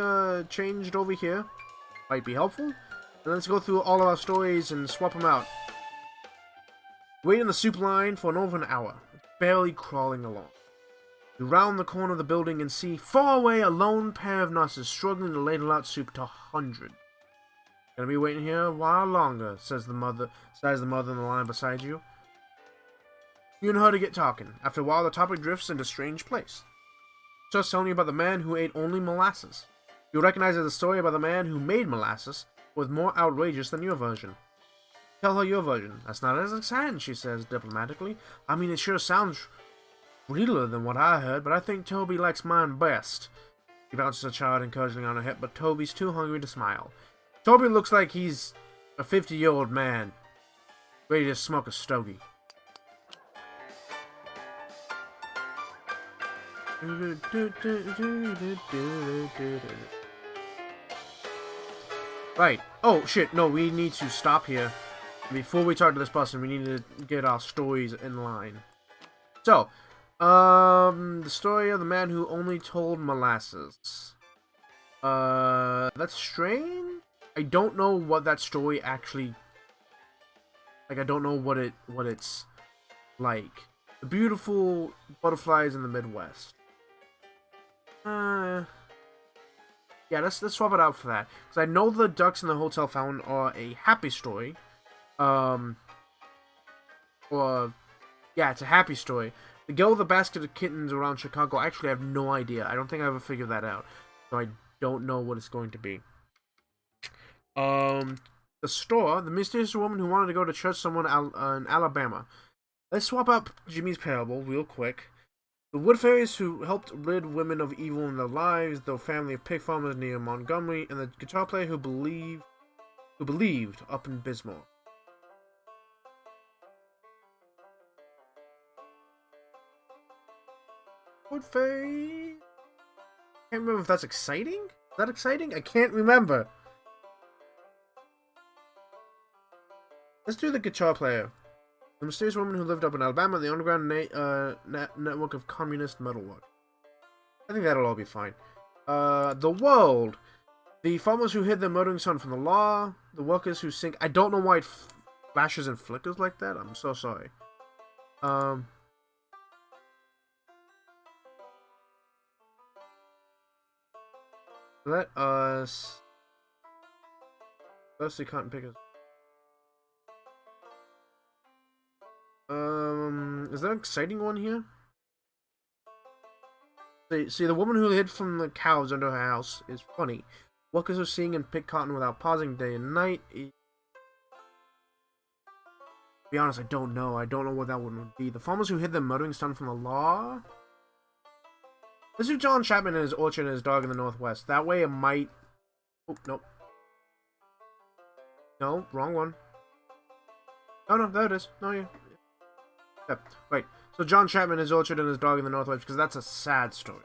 changed over here. Might be helpful. And let's go through all of our stories and swap them out. Wait in the soup line for over an hour, barely crawling along. You round the corner of the building and see far away a lone pair of nurses struggling to ladle out soup to hundreds. Gonna be waiting here a while longer, says the mother in the line beside you. You and her to get talking. After a while, the topic drifts into a strange place. Just telling you about the man who ate only molasses. You recognize it as a story about the man who made molasses, was more outrageous than your version. Tell her your version. That's not as exciting, she says diplomatically. I mean, it sure sounds realer than what I heard, but I think Toby likes mine best. She bounces a child encouragingly on her hip, but Toby's too hungry to smile. Toby looks like he's a 50-year-old man, ready to smoke a stogie. Right. Oh, shit. No, we need to stop here. Before we talk to this person, we need to get our stories in line. So, the story of the man who only told molasses. That's strange. I don't know what that story actually... Like, I don't know what it's like. The beautiful butterflies in the Midwest. Yeah, let's swap it out for that. Because I know the ducks in the hotel fountain are a happy story. Yeah, it's a happy story. The girl with the basket of kittens around Chicago, I actually have no idea. I don't think I ever figured that out. So I don't know what it's going to be. The store, the mysterious woman who wanted to go to church somewhere in Alabama. Let's swap out Jimmy's parable real quick. The wood fairies who helped rid women of evil in their lives, the family of pig farmers near Montgomery, and the guitar player who believed up in Bismarck. Wood fairy. Can't remember if that's exciting. Is that exciting? I can't remember. Let's do the guitar player. The mysterious woman who lived up in Alabama, the underground network of communist metalwork. I think that'll all be fine. The world. The farmers who hid their murdering son from the law. The workers who sink. I don't know why it flashes and flickers like that. I'm so sorry. Let us... Thirsty cotton pickers. Is there an exciting one here? See, the woman who hid from the cows under her house is funny. Workers are seeing and pick cotton without pausing day and night. To be honest, I don't know. I don't know what that one would be. The farmers who hid the murdering son from the law? Let's do John Chapman and his orchard and his dog in the Northwest. That way it might... Oh, nope. No, wrong one. Oh, no, there it is. No, yeah. Right. So John Chapman, his orchard, and his dog in the Northwest, because that's a sad story.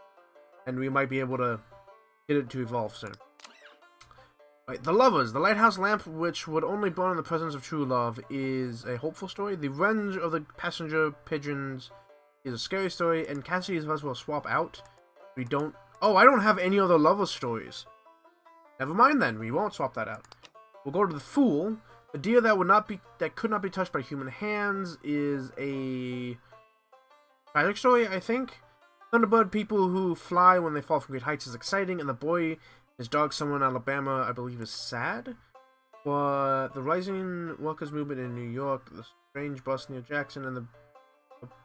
And we might be able to get it to evolve soon. Right. The Lovers. The lighthouse lamp, which would only burn in the presence of true love, is a hopeful story. The Revenge of the Passenger Pigeons is a scary story. And Cassidy's of us will swap out. We don't... Oh, I don't have any other lover stories. Never mind then. We won't swap that out. We'll go to The Fool. The deer that could not be touched by human hands is a tragic story, I think. Thunderbird, people who fly when they fall from great heights, is exciting, and The Boy, his dog, somewhere in Alabama, I believe, is sad. But the rising workers' movement in New York, the strange bus near Jackson, and the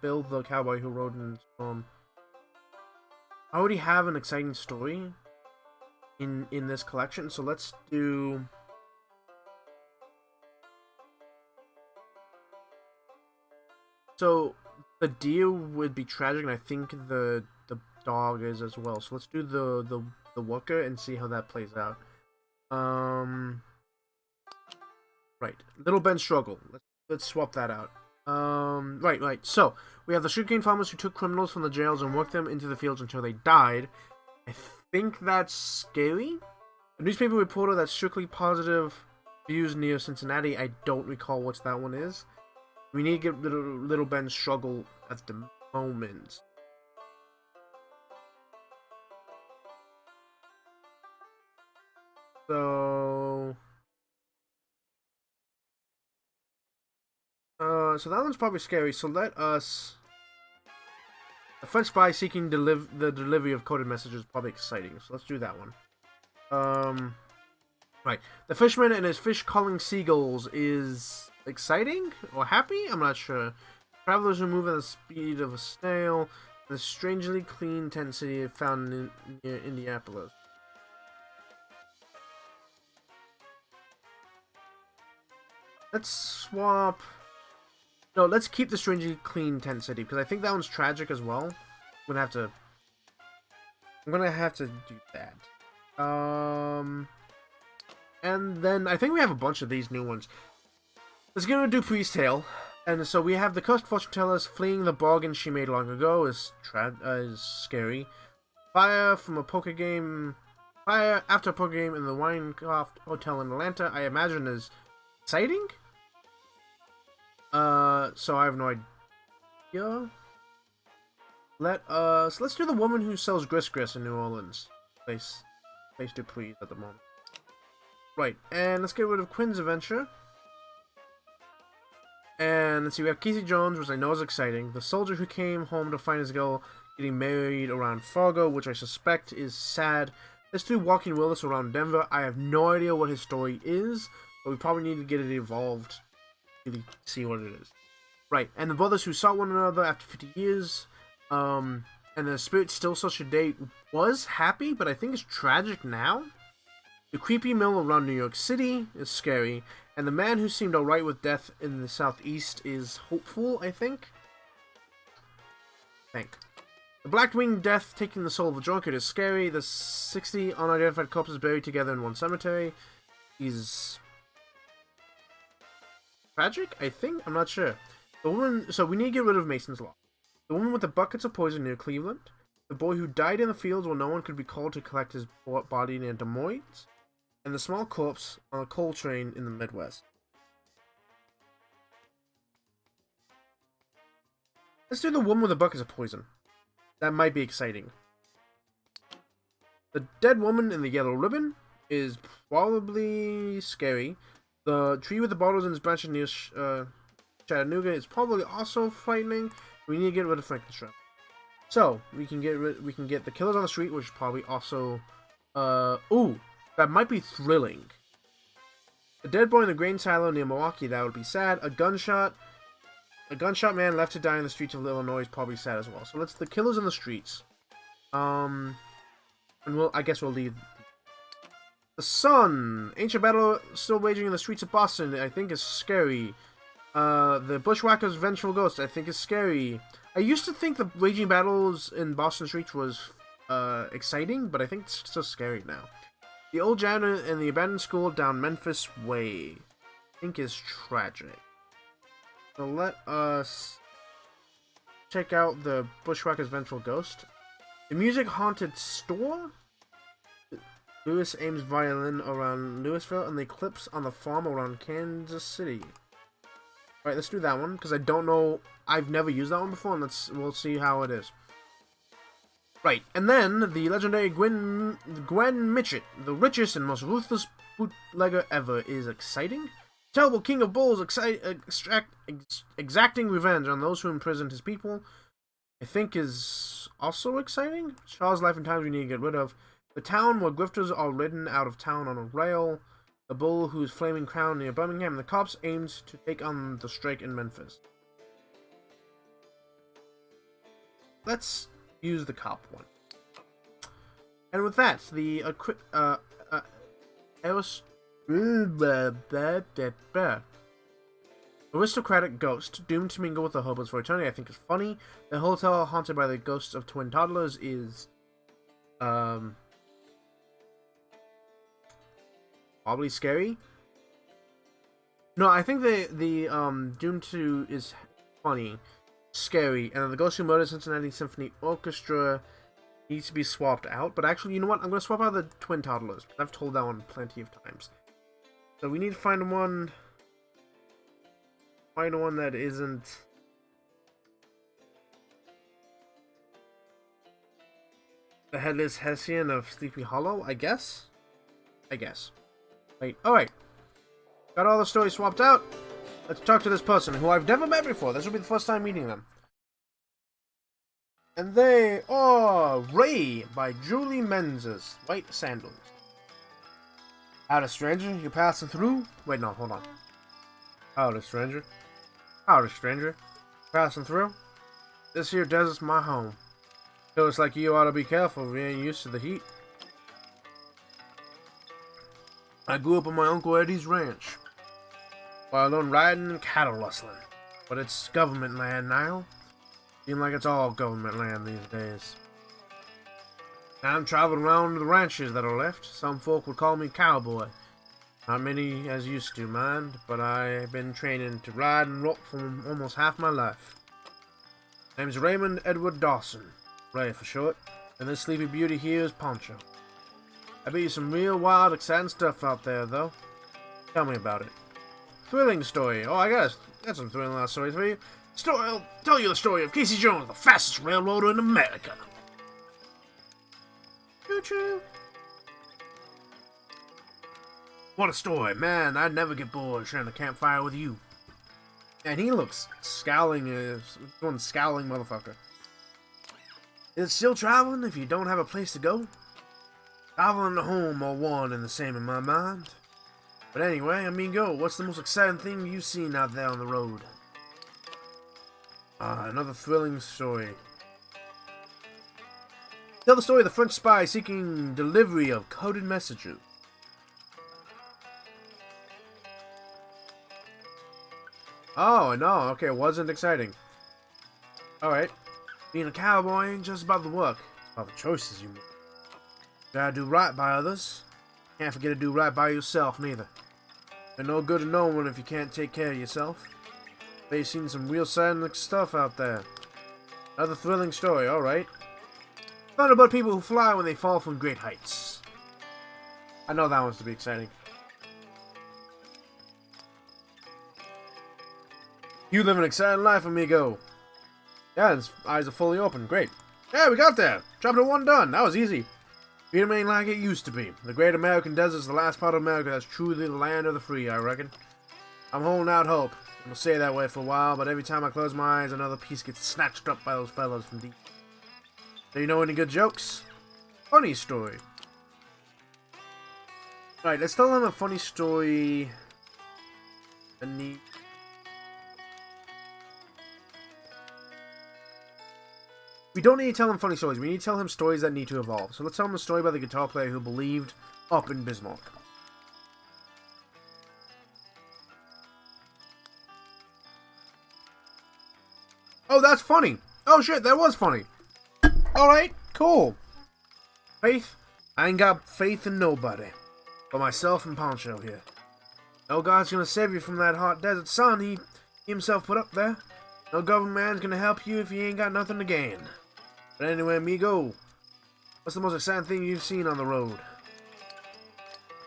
Bill the cowboy who rode in the storm. I already have an exciting story in this collection, so let's do... So, the deer would be tragic, and I think the dog is as well. So let's do the worker and see how that plays out. Right. Little Ben's struggle. Let's swap that out. Right. So, we have the sugarcane farmers who took criminals from the jails and worked them into the fields until they died. I think that's scary. A newspaper reporter that's strictly positive views near Cincinnati. I don't recall what that one is. We need to get Little Ben's struggle at the moment. So that one's probably scary. So let us... A French spy seeking the delivery of coded messages is probably exciting. So let's do that one. Right. The Fishman and his fish calling seagulls is... exciting or happy? I'm not sure. Travelers who move at the speed of a snail. The strangely clean tent city found near Indianapolis. Let's swap. No, let's keep the strangely clean tent city because I think that one's tragic as well. I'm gonna have to do that. And then I think we have a bunch of these new ones. Let's get into Dupree's tale. And so we have the cursed fortune teller fleeing the bargain she made long ago is scary. Fire after a poker game in the Winecroft Hotel in Atlanta, I imagine is exciting. So I have no idea. Let's do the woman who sells grist in New Orleans. Place Dupree's at the moment. Right, and let's get rid of Quinn's adventure. And let's see, we have Casey Jones, which I know is exciting. The soldier who came home to find his girl getting married around Fargo, which I suspect is sad. Let's do Walking Willis around Denver. I have no idea what his story is, but we probably need to get it evolved to really see what it is. Right, and the brothers who saw one another after 50 years, and the spirit still such a day was happy, but I think it's tragic now. The creepy mill around New York City is scary, and the man who seemed alright with death in the southeast is hopeful, I think. The black-winged death taking the soul of a drunkard is scary. The 60 unidentified corpses buried together in one cemetery is tragic, I think? I'm not sure. So we need to get rid of Mason's Law. The woman with the buckets of poison near Cleveland. The boy who died in the fields where no one could be called to collect his body near Des Moines. And the small corpse on a coal train in the Midwest. Let's do the woman with the buckets of poison. That might be exciting. The dead woman in the yellow ribbon is probably scary. The tree with the bottles in its branches near Chattanooga is probably also frightening. We need to get rid of Frankenstein. So we can get the killers on the street, which is probably also ooh. That might be thrilling. A dead boy in the grain silo near Milwaukee, that would be sad. A gunshot man left to die in the streets of Illinois is probably sad as well. So let's the killers in the streets. And I guess we'll leave. The Sun! Ancient battle still raging in the streets of Boston, I think is scary. The Bushwhackers' Vengeful Ghost, I think is scary. I used to think the raging battles in Boston streets was, exciting, but I think it's still scary now. The Old Janitor and the Abandoned School down Memphis Way, I think is tragic. So let us check out the Bushwhackers' Vengeful Ghost. The Music Haunted Store? Lewis Ames violin around Louisville, and the Eclipse on the Farm around Kansas City. Alright, let's do that one, because I don't know, I've never used that one before, and we'll see how it is. Right, and then, the legendary Gwen Mitchett, the richest and most ruthless bootlegger ever, is exciting. Terrible King of Bulls exacting revenge on those who imprisoned his people, I think is also exciting. Charles' Life and Times we need to get rid of. The town where grifters are ridden out of town on a rail. The bull whose flaming crown near Birmingham. And the cops aimed to take on the strike in Memphis. Let's use the cop one. And with that, the aristocratic ghost doomed to mingle with the hobos for eternity, I think is funny. The hotel haunted by the ghosts of twin toddlers is probably scary. No, I think the Doomed to is funny, scary, and the Ghost Who Murdered Cincinnati Symphony Orchestra needs to be swapped out. But actually, you know what? I'm gonna swap out the twin toddlers. I've told that one plenty of times. So we need to find one that isn't the Headless Hessian of Sleepy Hollow, I guess. Wait, alright. Got all the stories swapped out. Let's talk to this person who I've never met before. This will be the first time meeting them. And they are Ray by Julie Menzies. White Sandals. Howdy, stranger. You passing through? Wait, no, hold on. Howdy, stranger. Howdy, stranger. Passing through? This here desert's my home. So it's like you ought to be careful. We ain't used to the heat. I grew up on my Uncle Eddie's ranch, while I learned riding and cattle rustling. But it's government land now. Seems like it's all government land these days. Now I'm traveling around to the ranches that are left. Some folk would call me cowboy. Not many as used to, mind, but I've been training to ride and rope for almost half my life. Name's Raymond Edward Dawson, Ray for short, and this sleepy beauty here is Poncho. I bet you some real wild, exciting stuff out there, though. Tell me about it. Thrilling story. Oh, I got some thrilling stories for you. I'll tell you the story of Casey Jones, the fastest railroader in America. Choo-choo. What a story, man. I'd never get bored sharing a campfire with you. And he looks scowling, one scowling motherfucker. Is it still traveling if you don't have a place to go? Traveling to home are one and the same in my mind. But anyway, amigo, what's the most exciting thing you've seen out there on the road? Another thrilling story. Tell the story of the French spy seeking delivery of coded messages. Oh, no, okay, it wasn't exciting. Alright. Being a cowboy ain't just about the work, it's about the choices you make. You gotta do right by others. Can't forget to do right by yourself, neither. You're no good to no one if you can't take care of yourself. They've seen some real saddening stuff out there. Another thrilling story, alright. Found about people who fly when they fall from great heights. I know that one's to be exciting. You live an exciting life, amigo. Yeah, his eyes are fully open. Great. Yeah, we got there. Chapter 1 done. That was easy. Freedom ain't like it used to be. The great American desert is the last part of America that's truly the land of the free, I reckon. I'm holding out hope. I'll stay that way for a while, but every time I close my eyes, another piece gets snatched up by those fellows from deep. Do you know any good jokes? Funny story. Alright, let's tell them a funny story. We don't need to tell him funny stories. We need to tell him stories that need to evolve. So let's tell him a story about the guitar player who believed up in Bismarck. Oh, that's funny. Oh shit, that was funny. Alright, cool. Faith? I ain't got faith in nobody. But myself and Poncho here. No God's gonna save you from that hot desert sun he himself put up there. No government man's gonna help you if you ain't got nothing to gain. But anyway, amigo, what's the most exciting thing you've seen on the road?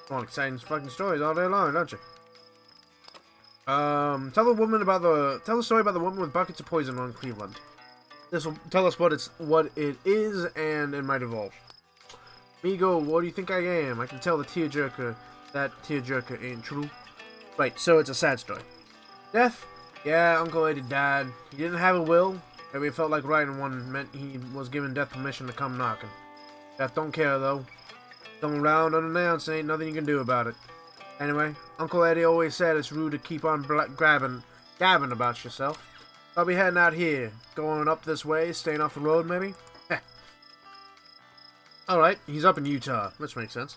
You want exciting fucking stories all day long, don't you? Tell the story about the woman with buckets of poison on Cleveland. This will tell us what it is, and it might evolve. Amigo, what do you think I am? I can tell that tearjerker ain't true. Right, so it's a sad story. Death? Yeah, Uncle Eddie died. He didn't have a will. Maybe it felt like writing one meant he was giving Death permission to come knocking. Death don't care, though. Coming around unannounced, ain't nothing you can do about it. Anyway, Uncle Eddie always said it's rude to keep on gabbing about yourself. I'll be heading out here. Going up this way, staying off the road, maybe? Heh. Alright, he's up in Utah. Which makes sense.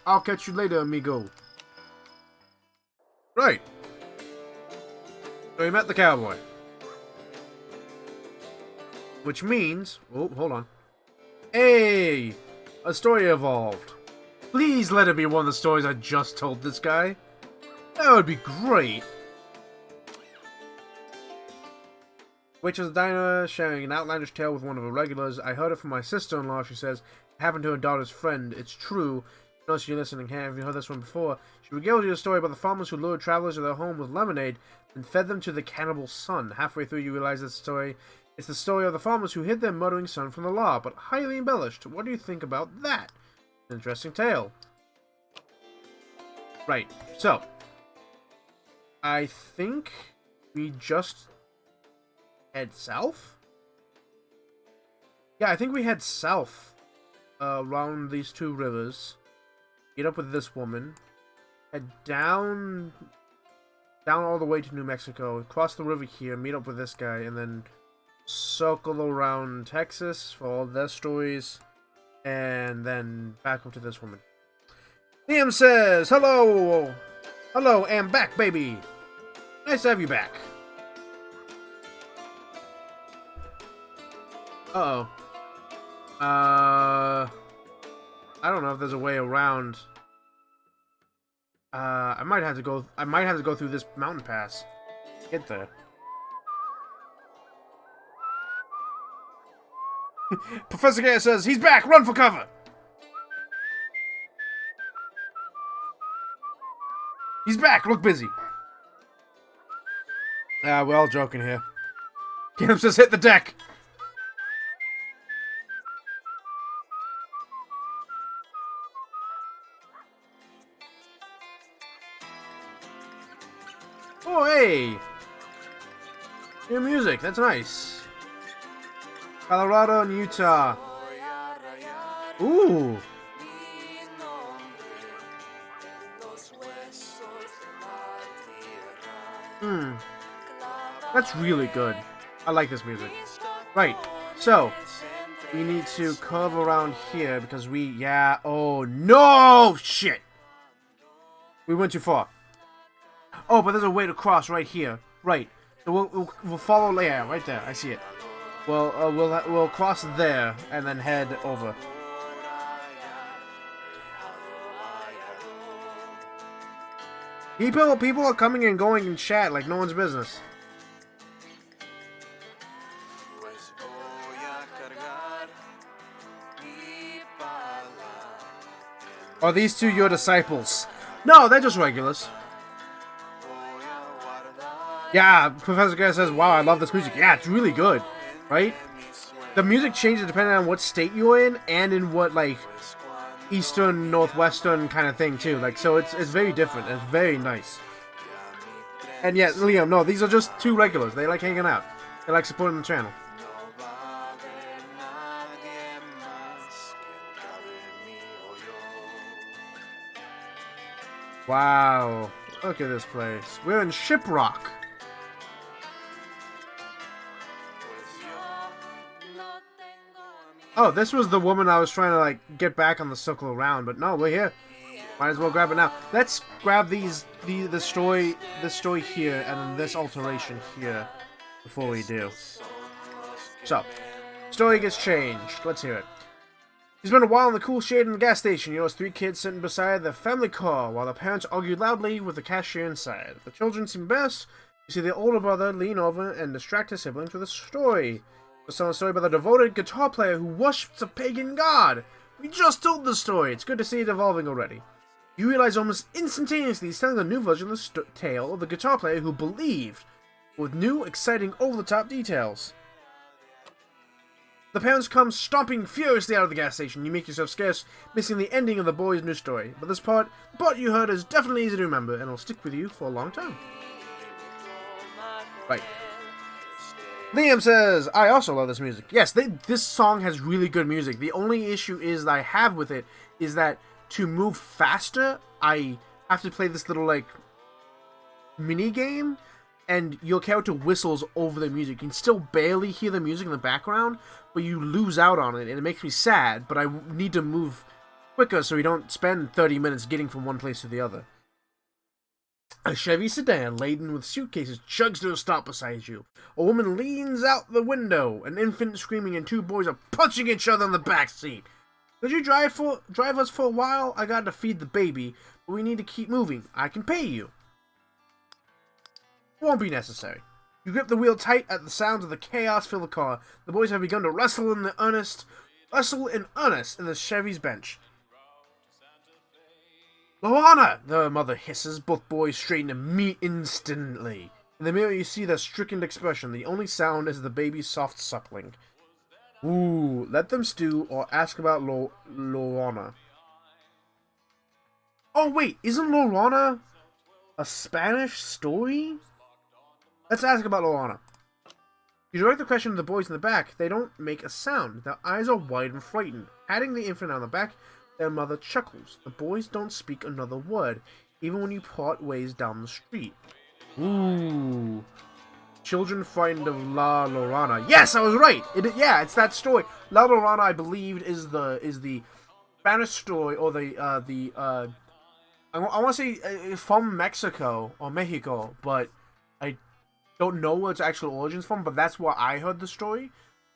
I'll catch you later, amigo. Right. So he met the cowboy. Which means... Oh, hold on. Hey! A story evolved. Please let it be one of the stories I just told this guy. That would be great. Waitress Dinah sharing an outlandish tale with one of her regulars. I heard it from my sister-in-law, she says. It happened to her daughter's friend. It's true. You know you're listening. Have you heard this one before? She regaled you a story about the farmers who lured travelers to their home with lemonade and fed them to the cannibal son. Halfway through, you realize this story. It's the story of the farmers who hid their murdering son from the law, but highly embellished. What do you think about that? Interesting tale. Right, so I think we just head south? Yeah, I think we head south around these two rivers. Meet up with this woman. Head down all the way to New Mexico. Cross the river here, meet up with this guy, and then circle around Texas for all their stories. And then back up to this woman. Liam says, hello! Hello, I'm back, baby! Nice to have you back. Uh-oh. I don't know if there's a way around. I might have to go through this mountain pass. Get there. Professor Gaya says, he's back! Run for cover! He's back! Look busy! We're all joking here. Kim says, hit the deck! Oh, hey! New music, that's nice. Colorado and Utah. Ooh! That's really good. I like this music. Right, so we need to curve around here because oh no! Shit! We went too far. Oh, but there's a way to cross right here. Right. So we'll follow. Yeah, right there. I see it. We'll cross there and then head over. People are coming and going in chat like no one's business. Are these two your disciples? No, they're just regulars. Yeah, Professor Guy says, wow, I love this music. Yeah, it's really good, right? The music changes depending on what state you're in and in what, like, eastern, northwestern kind of thing, too. Like, so it's very different. It's very nice. And yeah, Liam, no, these are just two regulars. They like hanging out. They like supporting the channel. Wow. Look at this place. We're in Shiprock. Oh, this was the woman I was trying to, like, get back on the circle around, but no, we're here. Might as well grab it now. Let's grab the story here, and then this alteration here, before we do. So, story gets changed. Let's hear it. He spent a while in the cool shade in the gas station. He noticed 3 kids sitting beside the family car, while the parents argued loudly with the cashier inside. The children seem embarrassed. You see the older brother lean over and distract his siblings with a story. We're telling a story about the devoted guitar player who worships a pagan god. We just told the story. It's good to see it evolving already. You realize almost instantaneously he's telling a new version of the tale of the guitar player who believed, with new, exciting, over-the-top details. The parents come stomping furiously out of the gas station. You make yourself scarce, missing the ending of the boy's new story. But the part you heard is definitely easy to remember, and will stick with you for a long time. Right. Liam says, I also love this music. Yes, this song has really good music. The only issue is that I have with it is that to move faster, I have to play this little, like, mini game, and your character whistles over the music. You can still barely hear the music in the background, but you lose out on it, and it makes me sad, but I need to move quicker so we don't spend 30 minutes getting from one place to the other. A Chevy sedan laden with suitcases chugs to a stop beside you. A woman leans out the window, an infant screaming, and 2 boys are punching each other in the back seat. Could you drive us for a while? I got to feed the baby, but we need to keep moving. I can pay you. Won't be necessary. You grip the wheel tight at the sounds of the chaos fill the car. The boys have begun to wrestle in earnest in the Chevy's bench. Loana! The mother hisses. Both boys straighten to meet instantly. In the mirror you see their stricken expression. The only sound is the baby's soft suckling. Ooh, let them stew or ask about Loana. Oh wait, isn't Loana a Spanish story? Let's ask about Loana. You direct the question to the boys in the back. They don't make a sound. Their eyes are wide and frightened. Patting the infant on the back, their mother chuckles. The boys don't speak another word, even when you part ways down the street. Ooh. Children frightened of La Llorona. Yes, I was right. It's that story. La Llorona, I believe, is the Spanish story, or I want to say from Mexico or Mexico, but I don't know where its actual origins from. But that's where I heard the story.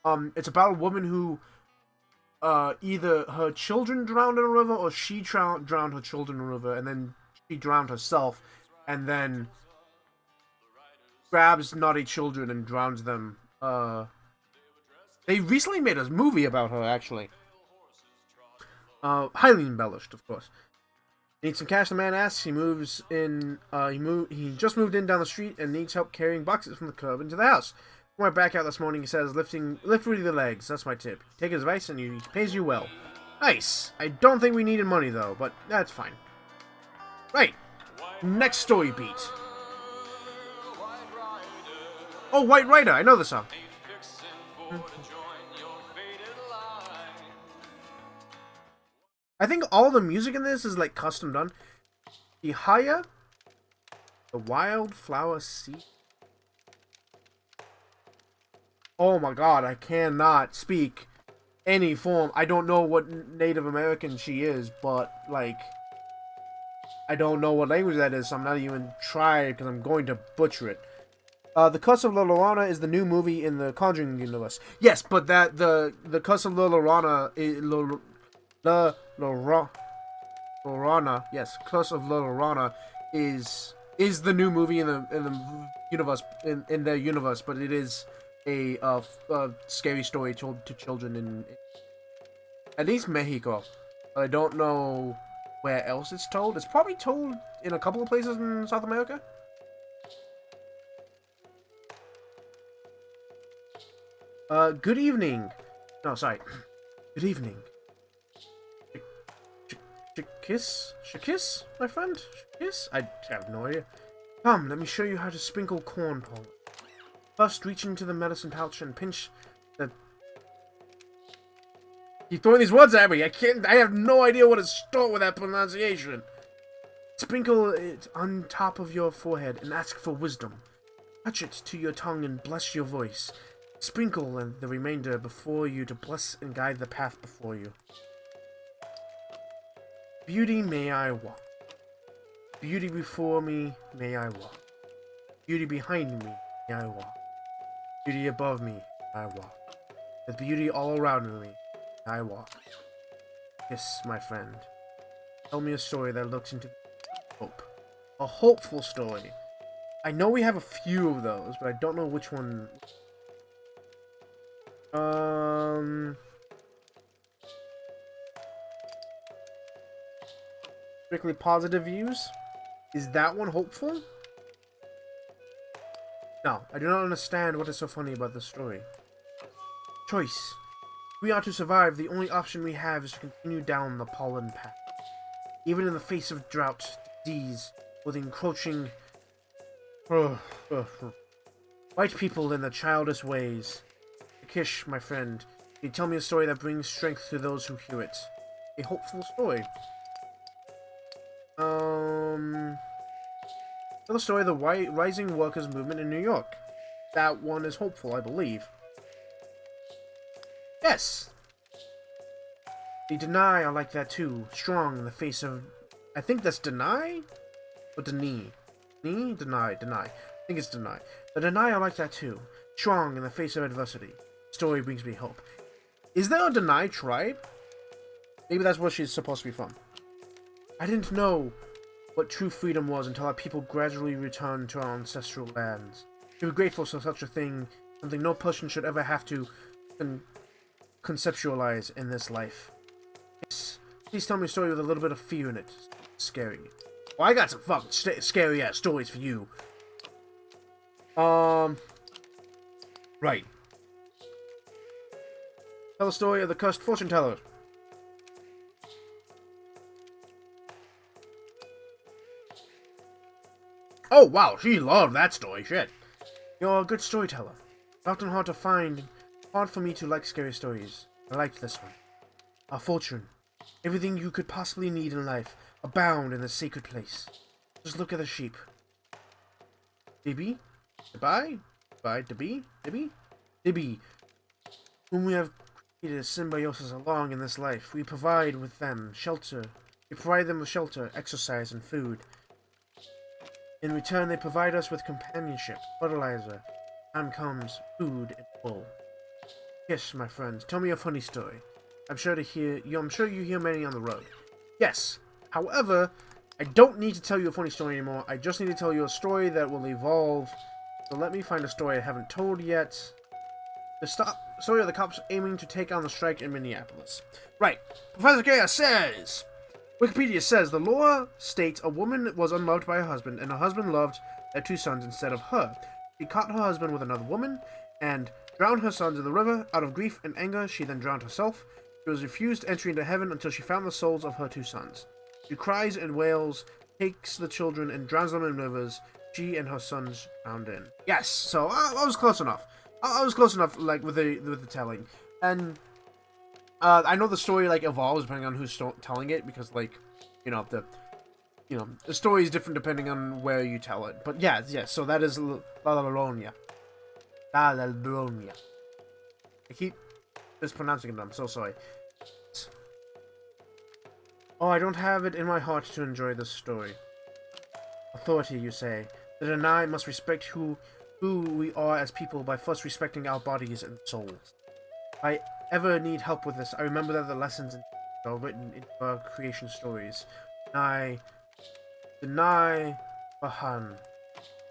It's about a woman who either her children drowned in a river, or she drowned her children in a river, and then she drowned herself, and then grabs naughty children and drowns them. They recently made a movie about her, actually. Highly embellished, of course. Needs some cash, the man asks. He moves in. He just moved in down the street and needs help carrying boxes from the curb into the house. When I back out this morning, he says, lift with the legs. That's my tip. Take his advice and he pays you well. Nice. I don't think we needed money though, but that's fine. Right. Next story beat. Oh, White Rider. I know the song. I think all the music in this is like custom done. Ihaya, the Wildflower Sea. Oh my god, I cannot speak any form. I don't know what Native American she is, but like, I don't know what language that is, so I'm not even trying because I'm going to butcher it. The Curse of La Llorona is the new movie in the Conjuring universe. Yes, but that the Curse of La Llorona Llorona, yes, Curse of La Llorona is the new movie in the universe in their universe, but it is a scary story told to children in at least Mexico. But I don't know where else it's told. It's probably told in a couple of places in South America. Good evening. No, sorry. Good evening. Shakis, my friend? Shakis? I have no idea. Come, let me show you how to sprinkle corn pollen. First, reach into the medicine pouch and pinch the... Keep throwing these words at me. I have no idea what to start with that pronunciation. Sprinkle it on top of your forehead and ask for wisdom. Touch it to your tongue and bless your voice. Sprinkle and the remainder before you to bless and guide the path before you. Beauty may I walk. Beauty before me may I walk. Beauty behind me may I walk. Beauty above me may I walk. With beauty all around me may I walk. Yes, my friend. Tell me a story that looks into hope. A hopeful story. I know we have a few of those, but I don't know which one. Strictly positive views? Is that one hopeful? No, I do not understand what is so funny about this story. Choice. If we are to survive, the only option we have is to continue down the pollen path. Even in the face of drought, disease, with encroaching white people in their childish ways. Kish, my friend, can you tell me a story that brings strength to those who hear it? A hopeful story. Another story, the rising workers' movement in New York. That one is hopeful, I believe. Yes! The deny are like that too. Strong in the face of... I think that's deny? Or deny? Deny. I think it's deny. The deny are like that too. Strong in the face of adversity. Story brings me hope. Is there a deny tribe? Maybe that's where she's supposed to be from. I didn't know what true freedom was until our people gradually returned to our ancestral lands. To be grateful for such a thing, something no person should ever have to conceptualize in this life. Yes. Please tell me a story with a little bit of fear in it. Scary. Well, I got some fucking scary ass stories for you. Right. Tell the story of the cursed fortune teller. Oh wow, she loved that story. Shit. You're a good storyteller. It's often hard to find. Hard for me to like scary stories. I liked this one. Our fortune. Everything you could possibly need in life. Abound in the sacred place. Just look at the sheep. Dibby? Goodbye? Goodbye, Dibby? Dibby? Dibby. Whom we have created a symbiosis along in this life. We provide with them shelter. We provide them with shelter, exercise, and food. In return, they provide us with companionship, fertilizer. Time comes, food, and wool. Yes, my friends, tell me a funny story. I'm sure you hear many on the road. Yes. However, I don't need to tell you a funny story anymore. I just need to tell you a story that will evolve. So let me find a story I haven't told yet. The story of the cops aiming to take on the strike in Minneapolis. Right. Professor Chaos says... Wikipedia says the law states a woman was unloved by her husband, and her husband loved their two sons instead of her. She caught her husband with another woman, and drowned her sons in the river. Out of grief and anger, she then drowned herself. She was refused entry into heaven until she found the souls of her two sons. She cries and wails, takes the children, and drowns them in rivers. She and her sons drowned in. Yes, so I was close enough. I was close enough, like, with the telling. And... I know the story, like, evolves depending on who's telling it, because, like, the story is different depending on where you tell it. But, yeah, so that is La Llorona. La Llorona. I keep mispronouncing it, I'm so sorry. Oh, I don't have it in my heart to enjoy this story. Authority, you say. The deny must respect who we are as people by first respecting our bodies and souls. I ever need help with this, I remember that the lessons are written in our creation stories. Deny Bahan.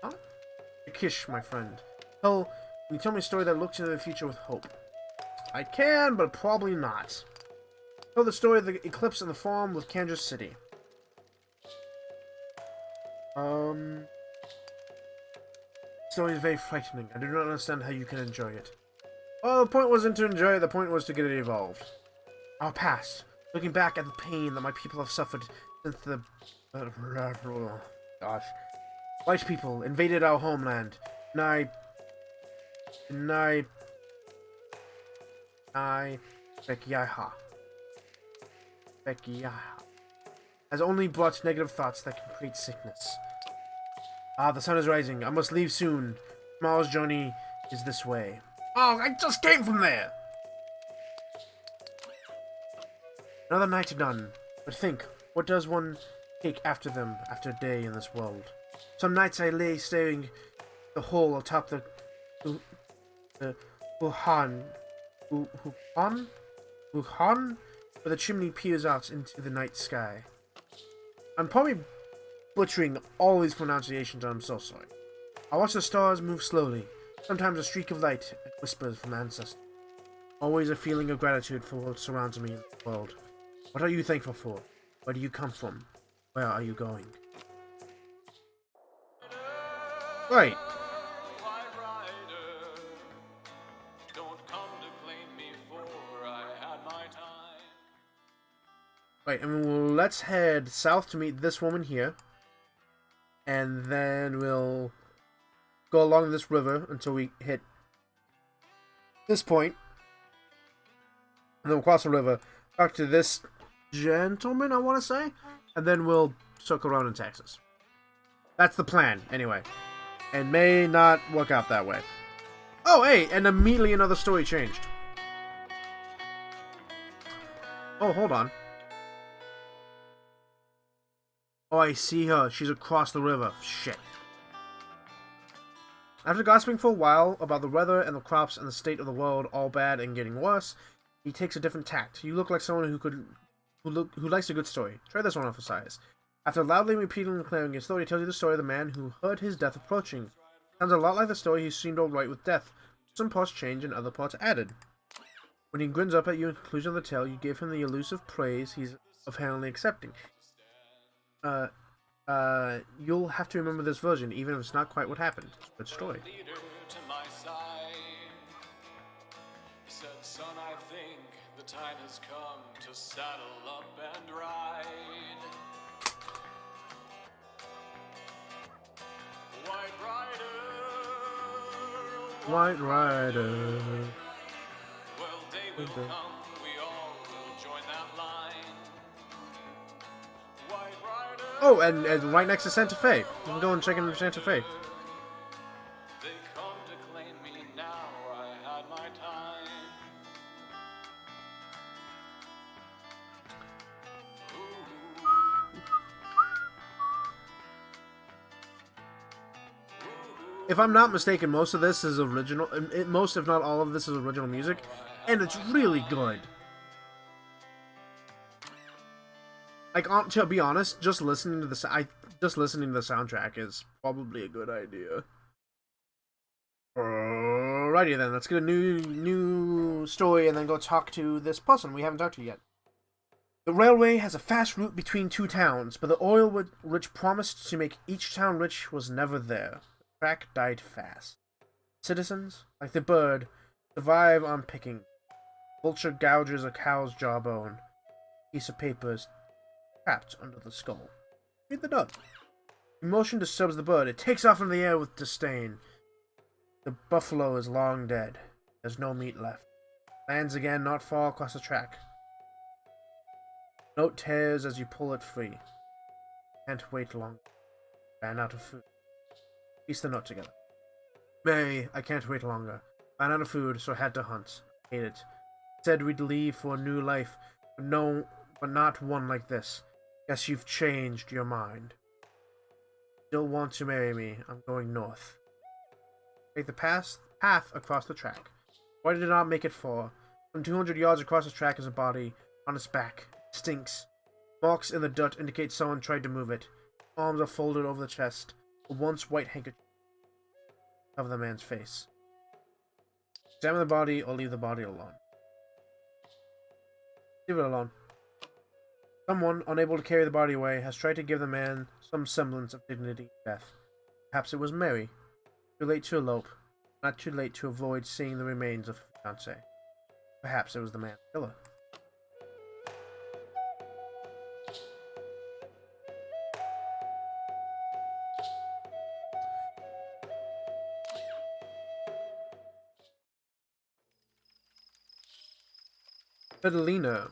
Huh? Kish, my friend. Can you tell me a story that looks into the future with hope? I can, but probably not. Tell the story of the eclipse in the farm with Kansas City. Story is very frightening. I do not understand how you can enjoy it. Well, the point wasn't to enjoy it, the point was to get it evolved. Our past. Looking back at the pain that my people have suffered since the... gosh. White people invaded our homeland. Bekiyaha. Has only brought negative thoughts that can create sickness. Ah, the sun is rising. I must leave soon. Tomorrow's journey is this way. Oh, I just came from there! Another night done. But think, what does one take after them after a day in this world? Some nights I lay staring the hole atop the Wuhan, Wuhan, Wuhan, where the chimney peers out into the night sky. I'm probably butchering all these pronunciations, and I'm so sorry. I watch the stars move slowly, sometimes a streak of light and whispers from ancestors. Always a feeling of gratitude for what surrounds me in the world. What are you thankful for? Where do you come from? Where are you going? Right. Right, and let's head south to meet this woman here. And then we'll go along this river until we hit this point. And then we'll cross the river, talk to this gentleman, I want to say. And then we'll circle around in Texas. That's the plan, anyway. And may not work out that way. Oh, hey, and immediately another story changed. Oh, hold on. Oh, I see her. She's across the river. Shit. After gossiping for a while about the weather and the crops and the state of the world, all bad and getting worse, he takes a different tact. You look like someone who likes a good story. Try this one on for size. After loudly repeating and declaring his story, he tells you the story of the man who heard his death approaching. Sounds a lot like the story he seemed alright with death. Some parts changed and other parts added. When he grins up at you in conclusion of the tale, you give him the elusive praise he's apparently accepting. You'll have to remember this version, even if it's not quite what happened. It's a good story. Said, son, I think the time has come to saddle up and ride. White Rider. Well, day will come, we all will join that line. White Rider. Oh, and right next to Santa Fe. You can go and check in Santa Fe. They come to claim me now, I had my time. If I'm not mistaken, most of this is original. Most, if not all of this, is original music, and it's really good. Like, to be honest, just listening to the soundtrack is probably a good idea. Alrighty then, let's get a new story and then go talk to this person we haven't talked to yet. The railway has a fast route between two towns, but the oil which promised to make each town rich was never there. The track died fast. Citizens, like the bird, survive on picking. Vulture gouges a cow's jawbone. Piece of paper is trapped under the skull. Read the note. Emotion disturbs the bird. It takes off in the air with disdain. The buffalo is long dead. There's no meat left. Lands again not far across the track. Note tears as you pull it free. Can't wait long. Ran out of food. Piece the note together. May, I can't wait longer. Ran out of food, so had to hunt. Hate it. Said we'd leave for a new life, but not one like this. Guess you've changed your mind. Still want to marry me? I'm going north. Take the path across the track. Why did it not make it far? From 200 yards across the track is a body on its back. It stinks. Marks in the dirt indicate someone tried to move it. Arms are folded over the chest. A once white handkerchief cover the man's face. Examine the body or leave the body alone. Leave it alone. Someone, unable to carry the body away, has tried to give the man some semblance of dignity in death. Perhaps it was Mary. Too late to elope, not too late to avoid seeing the remains of her fiancé. Perhaps it was the man's killer. Fidelina.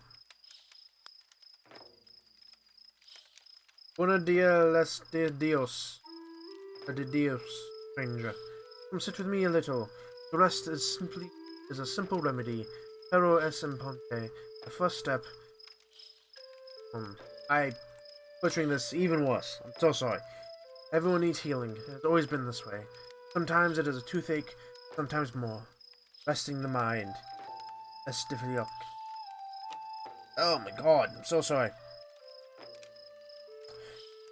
Buenos dias, de Dios. De Dios, stranger. Come sit with me a little. The rest is a simple remedy. Pero es importante. The first step. I butchering this even worse. I'm so sorry. Everyone needs healing. It has always been this way. Sometimes it is a toothache, sometimes more. Resting the mind. Estifiliok. Oh my god, I'm so sorry.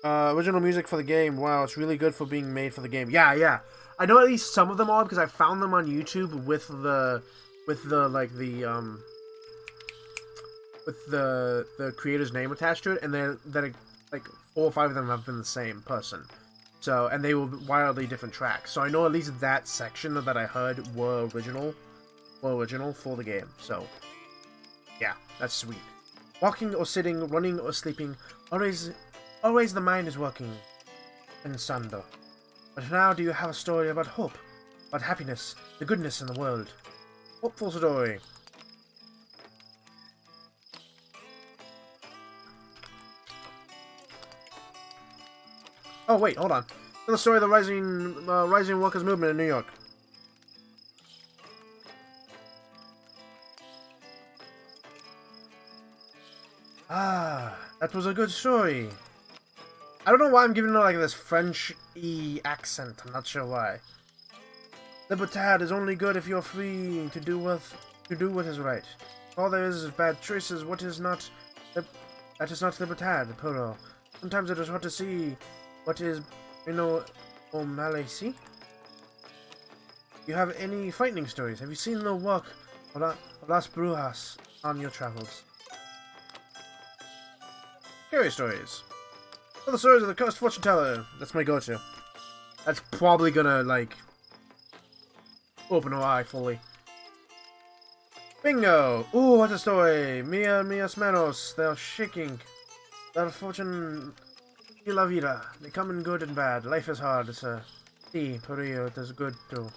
Original music for the game. Wow, it's really good for being made for the game. Yeah. I know at least some of them are because I found them on YouTube with the creator's name attached to it, and then like 4 or 5 of them have been the same person. So, and they were wildly different tracks. So I know at least that section that I heard were original for the game. So, yeah, that's sweet. Walking or sitting, running or sleeping, always the mind is working. Pensando. But now do you have a story about hope, about happiness, the goodness in the world? Hopeful story. Oh wait, hold on. Tell the story of the rising workers' movement in New York. Ah, that was a good story. I don't know why I'm giving it like this French-y accent. I'm not sure why. Libertad is only good if you're free to do what is right. All there is bad choices. What is not? That is not Libertad, Puro. Sometimes it is hard to see what is, O'Malley. You have any frightening stories? Have you seen the work of Las Brujas on your travels? Scary stories. Tell the stories of the cursed fortune teller. That's my go-to. That's probably gonna, like, open her eye fully. Bingo! Ooh, what a story! Mias manos, they're shaking. Their fortune y la vida. They come in good and bad. Life is hard, sir. Sí, pero it is good too.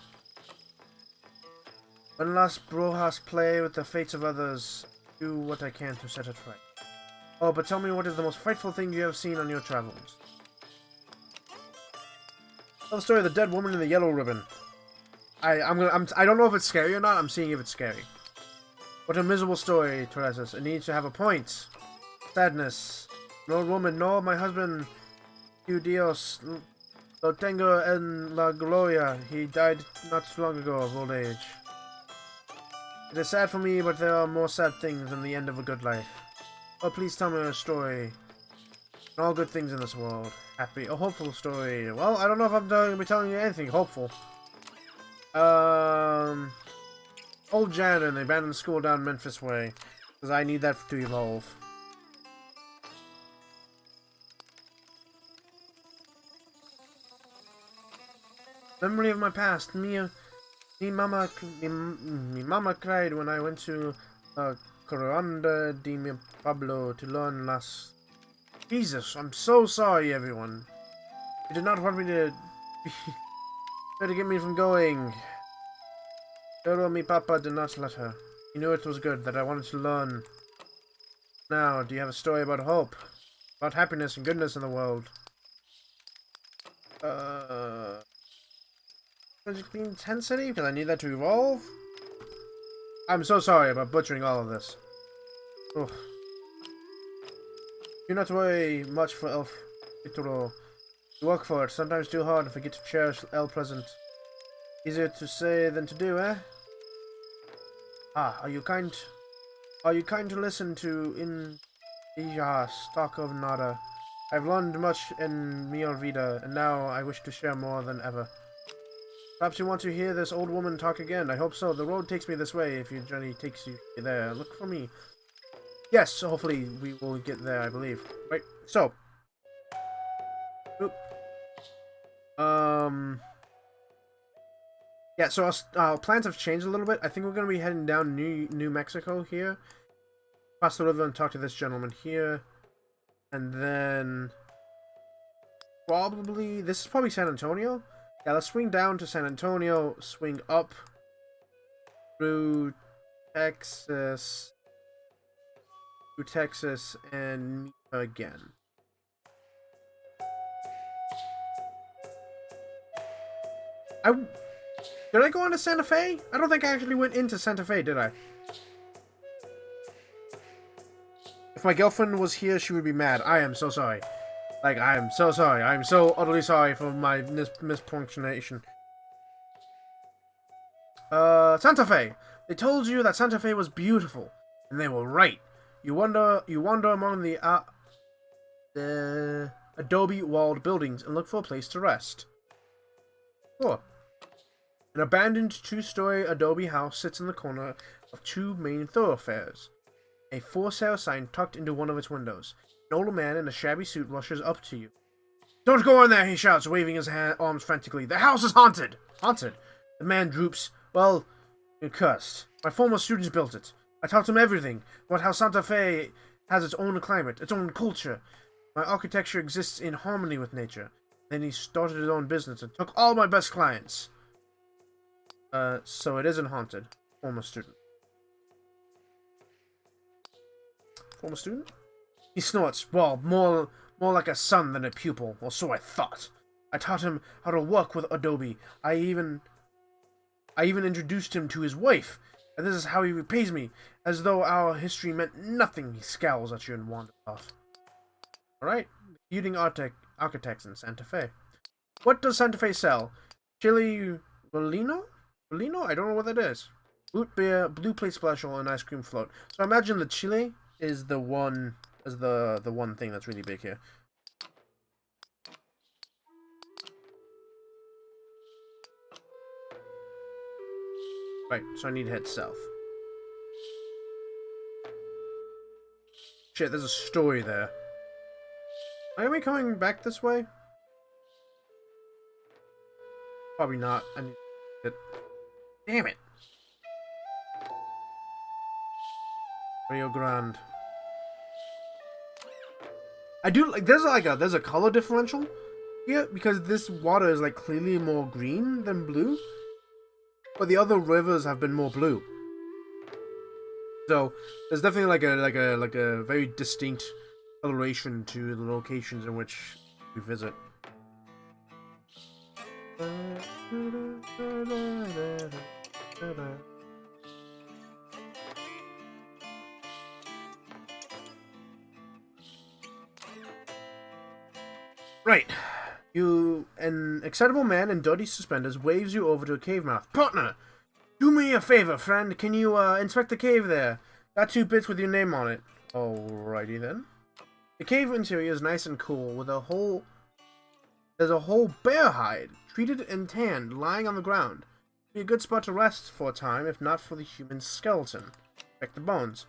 When Las Brujas play with the fates of others, do what I can to set it right. Oh, but tell me, what is the most frightful thing you have seen on your travels? Tell the story of the dead woman in the yellow ribbon. I don't know if it's scary or not. I'm seeing if it's scary. What a miserable story, Teresa's. It needs to have a point. Sadness. No woman, no, my husband. You Dios. Lo tengo en la gloria. He died not too long ago of old age. It is sad for me, but there are more sad things than the end of a good life. Oh, please tell me a story. All good things in this world. Happy, a hopeful story. Well, I don't know if I'm going to be telling you anything hopeful. Old janitor in the abandoned school down Memphis way. Because I need that to evolve. Memory of my past. Me mama cried when I went to Coranda de mi Pablo to learn las... Jesus, I'm so sorry, everyone. You did not want me to... try to get me from going. Pero mi papa did not let her. He knew it was good, that I wanted to learn. Now, do you have a story about hope? About happiness and goodness in the world? Intensity? Because I need that to evolve? I'm so sorry about butchering all of this. Ugh. Do not worry much for Elf Ituro. You work for it, sometimes too hard and forget to cherish El present. Easier to say than to do, eh? Ah, are you kind to listen to in Ijas talk of nada? I've learned much in mi vida, and now I wish to share more than ever. Perhaps you want to hear this old woman talk again. I hope so. The road takes me this way if your journey takes you there. Look for me. Yes, so hopefully we will get there, I believe. Right, so. Oop. Yeah, so our plans have changed a little bit. I think we're going to be heading down New Mexico here. Cross the river and talk to this gentleman here. And then... probably... this is probably San Antonio. Yeah, let's swing down to San Antonio, swing up through Texas, and meet again. Did I go on to Santa Fe? I don't think I actually went into Santa Fe, did I? If my girlfriend was here, she would be mad. I am so sorry. Like, I am so sorry. I am so utterly sorry for my mispronunciation. Santa Fe. They told you that Santa Fe was beautiful, and they were right. You wander among the adobe-walled buildings and look for a place to rest. Sure. An abandoned 2-story adobe house sits in the corner of 2 main thoroughfares. A for sale sign tucked into one of its windows. An older man in a shabby suit rushes up to you. Don't go in there, he shouts, waving his arms frantically. The house is haunted! Haunted? The man droops. Well, you're cursed. My former students built it. I taught them everything about how Santa Fe has its own climate, its own culture. My architecture exists in harmony with nature. Then he started his own business and took all my best clients. So it isn't haunted. Former student. Former student? He snorts. Well, more like a son than a pupil, or so I thought. I taught him how to work with Adobe. I even introduced him to his wife, and this is how he repays me, as though our history meant nothing. He scowls at you and wanders off. Alright, feuding architects in Santa Fe. What does Santa Fe sell? Chili Bolino? Bolino? I don't know what that is. Root beer, blue plate special, and ice cream float. So I imagine the chili is the one thing that's really big here. Right, so I need to head south. Shit, there's a story there. Are we coming back this way? Probably not. I need it. Damn it! Rio Grande. I do like there's a color differential here because this water is like clearly more green than blue, but the other rivers have been more blue. So there's definitely like a very distinct coloration to the locations in which we visit. Right. An excitable man in dirty suspenders waves you over to a cave mouth. Partner! Do me a favor, friend. Can you, inspect the cave there? Got 2 bits with your name on it. Alrighty then. The cave interior is nice and cool, with there's a whole bear hide, treated and tanned, lying on the ground. Be a good spot to rest for a time, if not for the human skeleton. Check the bones.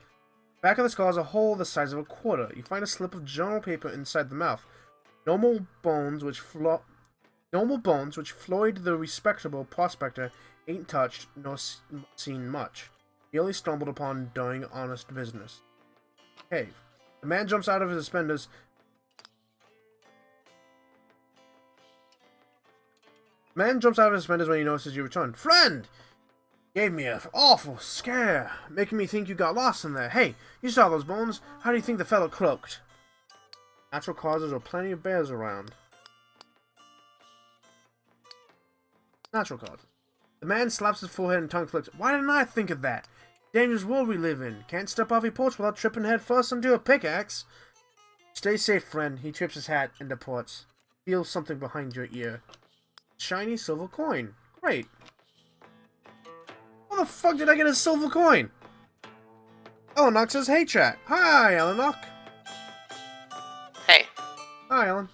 Back of the skull is a hole the size of a quarter. You find a slip of journal paper inside the mouth. Normal bones which Floyd the respectable prospector ain't touched nor seen much. He only stumbled upon doing honest business. Cave. The man jumps out of his suspenders. When he notices you return. Friend! Gave me an awful scare, making me think you got lost in there. Hey, you saw those bones? How do you think the fellow croaked? Natural causes or plenty of bears around. Natural causes. The man slaps his forehead and tongue clicks. Why didn't I think of that? Dangerous world we live in. Can't step off your porch without tripping head first into a pickaxe. Stay safe, friend. He trips his hat and departs. Feels something behind your ear. Shiny silver coin. Great. How the fuck did I get a silver coin? Eleanor says, hey chat. Hi, Eleanor. Hey. Hi, Ellen.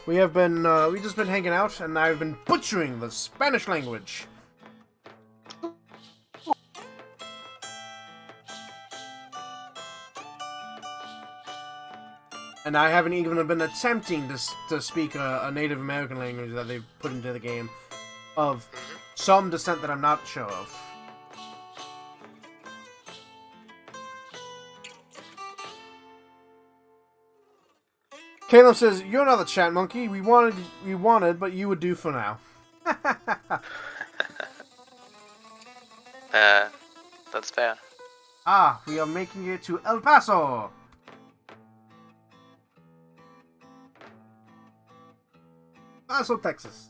We've just been hanging out, and I've been butchering the Spanish language. And I haven't even been attempting to speak a Native American language that they've put into the game of some descent that I'm not sure of. Caleb says, "You're not the chat monkey. We wanted, but you would do for now." That's fair. Ah, we are making it to El Paso. Paso, Texas.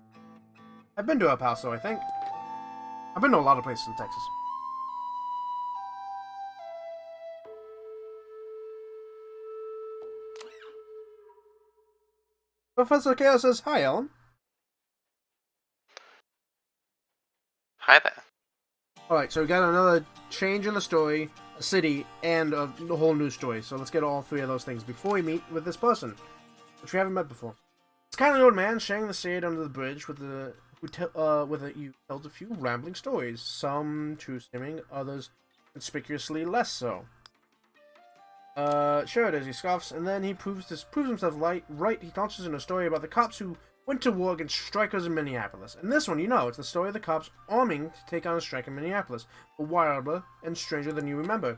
I've been to El Paso, I think. I've been to a lot of places in Texas. Professor Chaos says, hi, Ellen. Hi there. Alright, so we got another change in the story, a city, and a whole new story. So let's get all three of those things before we meet with this person, which we haven't met before. It's kind of an old man sharing the shade under the bridge with you tells a few rambling stories, some true-seeming, others conspicuously less so. Sure it is, he scoffs, and then he proves himself right. He launches in a story about the cops who went to war against strikers in Minneapolis. And this one, it's the story of the cops arming to take on a strike in Minneapolis, but wilder and stranger than you remember.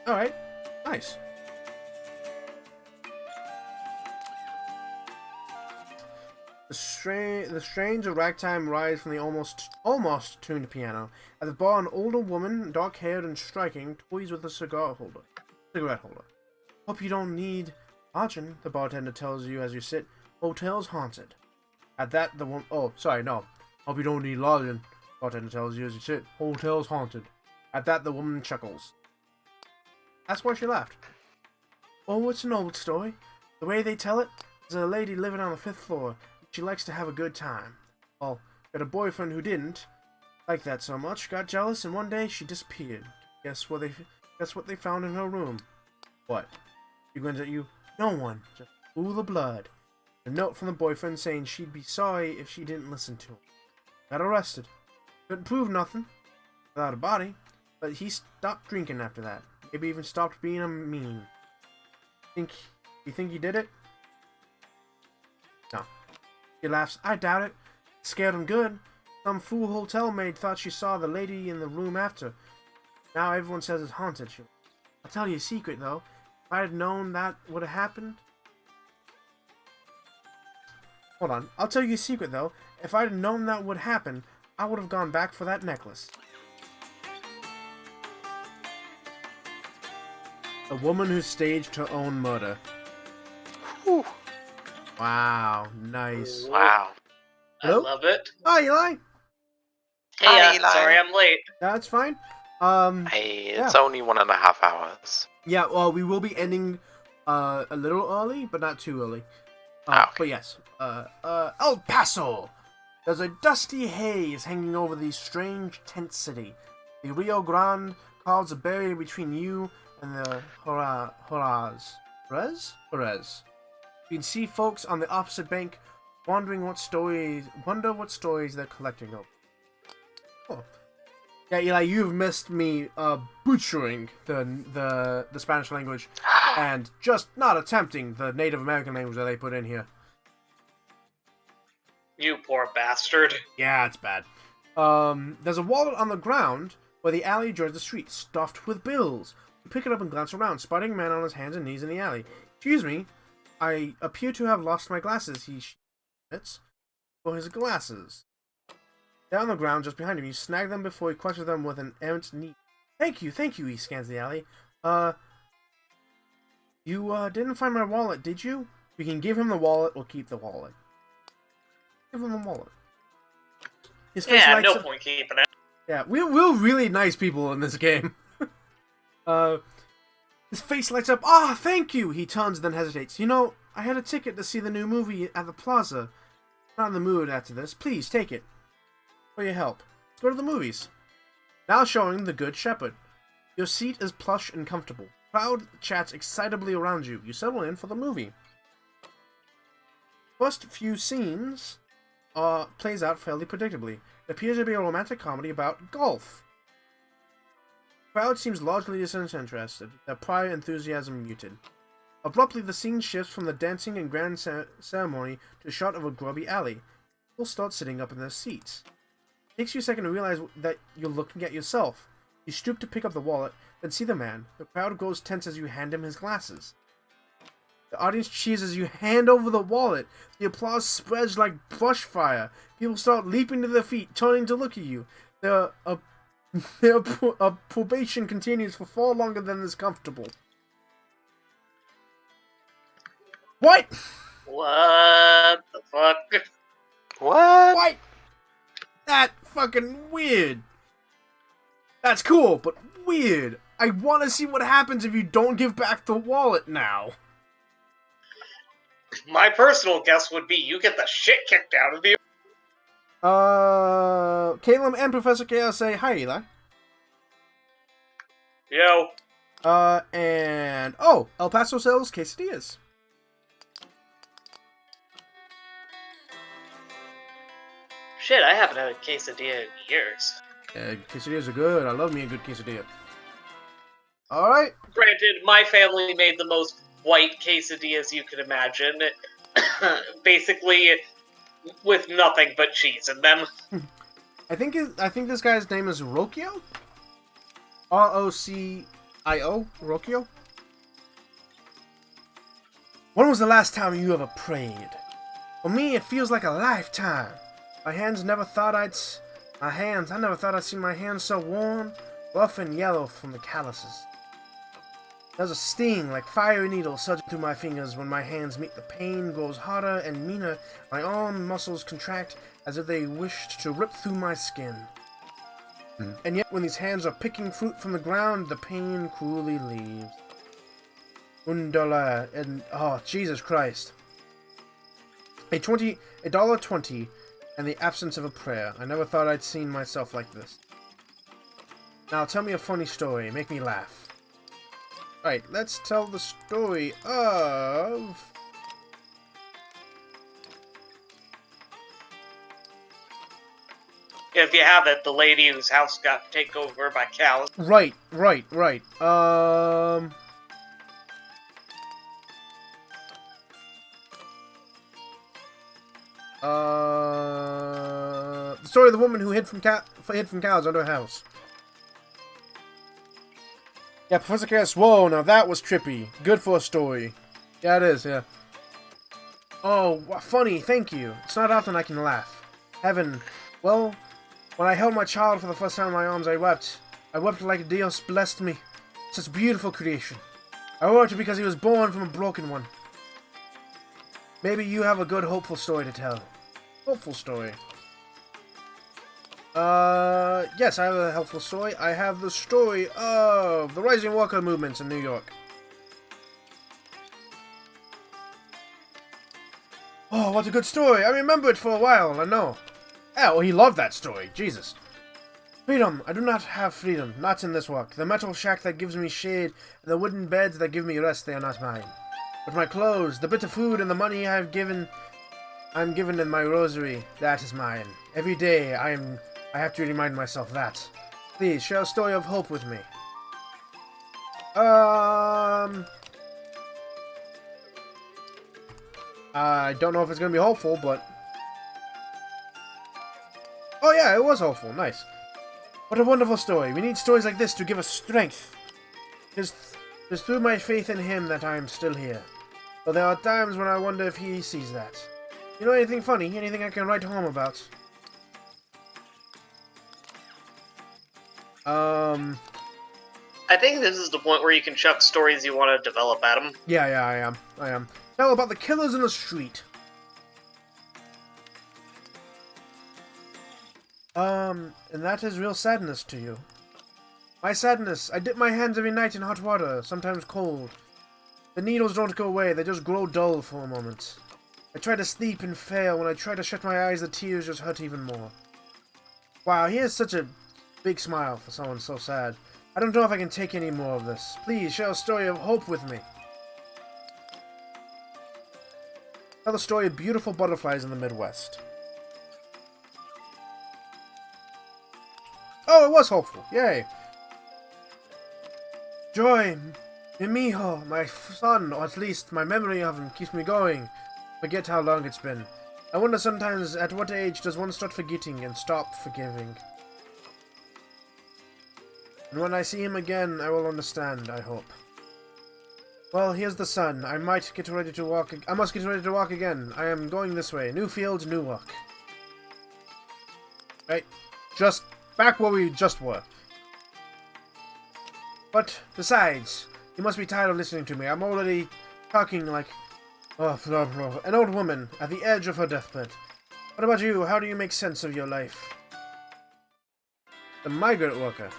Alright, nice. The strains of ragtime rise from the almost tuned piano. At the bar, an older woman, dark-haired and striking, toys with a cigarette holder. Hope you don't need lodging, the bartender tells you as you sit. Hotel's haunted. At that, the woman... Oh, sorry, no. Hope you don't need lodging, bartender tells you as you sit. Hotel's haunted. At that, the woman chuckles. That's why she laughed. Oh, it's an old story. The way they tell it, there's a lady living on the 5th floor. She likes to have a good time. Well, got a boyfriend who didn't like that so much, got jealous, and one day she disappeared. Guess what they found in her room? What? She grins at you. No one. Just a pool of blood. A note from the boyfriend saying she'd be sorry if she didn't listen to him. Got arrested. Couldn't prove nothing. Without a body. But he stopped drinking after that. Maybe even stopped being a mean. You think he did it? No. He laughs. I doubt it. Scared him good. Some fool hotel maid thought she saw the lady in the room after. Now everyone says it's haunted. I'll tell you a secret, though. If I had known that would have happened... Hold on. I'll tell you a secret, though. If I'd known that would happen, I would have gone back for that necklace. A woman who staged her own murder. Whew. Wow, nice. Wow. Hello? I love it. Hi, Eli. Hey, Hi, Eli. sorry I'm late. That's fine. Hey, it's only 1.5 hours. Yeah, well, we will be ending a little early, but not too early. Okay. But yes, El Paso. There's a dusty haze hanging over the strange tent city. The Rio Grande carves a barrier between you and the Jerez. You can see folks on the opposite bank wonder what stories they're collecting of. Oh. Yeah, Eli, you've missed me butchering the Spanish language and just not attempting the Native American language that they put in here. You poor bastard. Yeah, it's bad. There's a wallet on the ground where the alley joins the street, stuffed with bills. You pick it up and glance around, spotting a man on his hands and knees in the alley. Excuse me, I appear to have lost my glasses, he admits. For his glasses. Down on the ground just behind him, you snag them before he clutches them with an errant knee. Thank you, he scans the alley. You didn't find my wallet, did you? We can give him the wallet or keep the wallet. Give him the wallet. His face Yeah, lights no up. point keeping it. Yeah, we're really nice people in this game. His face lights up. Ah, thank you! He turns, then hesitates. You know, I had a ticket to see the new movie at the plaza. Not in the mood after this. Please, take it. For your help. Let's go to the movies. Now showing The Good Shepherd. Your seat is plush and comfortable. Crowd chats excitably around you. You settle in for the movie. First few scenes plays out fairly predictably. It appears to be a romantic comedy about golf. The crowd seems largely disinterested, their prior enthusiasm muted. Abruptly, the scene shifts from the dancing and grand ceremony to a shot of a grubby alley. People start sitting up in their seats. It takes you a second to realize that you're looking at yourself. You stoop to pick up the wallet, then see the man. The crowd grows tense as you hand him his glasses. The audience cheers as you hand over the wallet. The applause spreads like brush fire. People start leaping to their feet, turning to look at you. There are Probation continues for far longer than is comfortable. What? What the fuck? What? What? That fucking weird. That's cool, but weird. I want to see what happens if you don't give back the wallet now. My personal guess would be you get the shit kicked out of you. Caleb and Professor Chaos say hi, Eli. Yo. And oh, El Paso sells quesadillas. Shit, I haven't had a quesadilla in years. Quesadillas are good. I love me a good quesadilla. Alright. Granted, my family made the most white quesadillas you could imagine. Basically, with nothing but cheese in them. I think this guy's name is Rokio? R-O-C-I-O? Rokio? When was the last time you ever prayed? For me, it feels like a lifetime. I never thought I'd see my hands so worn, rough and yellow from the calluses. There's a sting like fiery needles surging through my fingers when my hands meet. The pain grows harder and meaner. My arm muscles contract as if they wished to rip through my skin. And yet, when these hands are picking fruit from the ground, the pain cruelly leaves. $1 and oh Jesus Christ! $1.20 and the absence of a prayer. I never thought I'd seen myself like this. Now tell me a funny story. Make me laugh. Alright, let's tell the story of... If you have it, the lady whose house got taken over by cows. Right. The story of the woman who hid from cows under her house. Yeah, Professor Chaos. Whoa, now that was trippy. Good for a story. Yeah, it is. Yeah. Oh, funny. Thank you. It's not often I can laugh. Heaven. Well, when I held my child for the first time in my arms, I wept. I wept like Dios blessed me. Such beautiful creation. I wept because he was born from a broken one. Maybe you have a good, hopeful story to tell. Hopeful story. Yes, I have a helpful story. I have the story of the rising worker movements in New York. Oh, what a good story. I remember it for a while, I know. Yeah, well, he loved that story. Jesus. Freedom. I do not have freedom. Not in this work. The metal shack that gives me shade, and the wooden beds that give me rest, they are not mine. But my clothes, the bit of food, and the money I'm given in my rosary, that is mine. Every day, I have to remind myself that. Please, share a story of hope with me. I don't know if it's gonna be hopeful, but... Oh yeah, it was hopeful. Nice. What a wonderful story. We need stories like this to give us strength. It's through my faith in him that I am still here. But there are times when I wonder if he sees that. You know anything funny? Anything I can write home about? I think this is the point where you can chuck stories you want to develop at him. Yeah, I am. Tell about the killers in the street. And that is real sadness to you. My sadness. I dip my hands every night in hot water, sometimes cold. The needles don't go away, they just grow dull for a moment. I try to sleep and fail. When I try to shut my eyes, the tears just hurt even more. Wow, he has such a big smile for someone so sad. I don't know if I can take any more of this. Please, share a story of hope with me. Tell the story of beautiful butterflies in the Midwest. Oh, it was hopeful. Yay. Joy, mi mijo, my son, or at least my memory of him keeps me going. Forget how long it's been. I wonder sometimes at what age does one start forgetting and stop forgiving. And when I see him again, I will understand, I hope. Well, here's the sun. I must get ready to walk again. I am going this way. New fields, new work. Right. Just back where we just were. But, besides, you must be tired of listening to me. I'm already talking like an old woman at the edge of her deathbed. What about you? How do you make sense of your life? The migrant worker.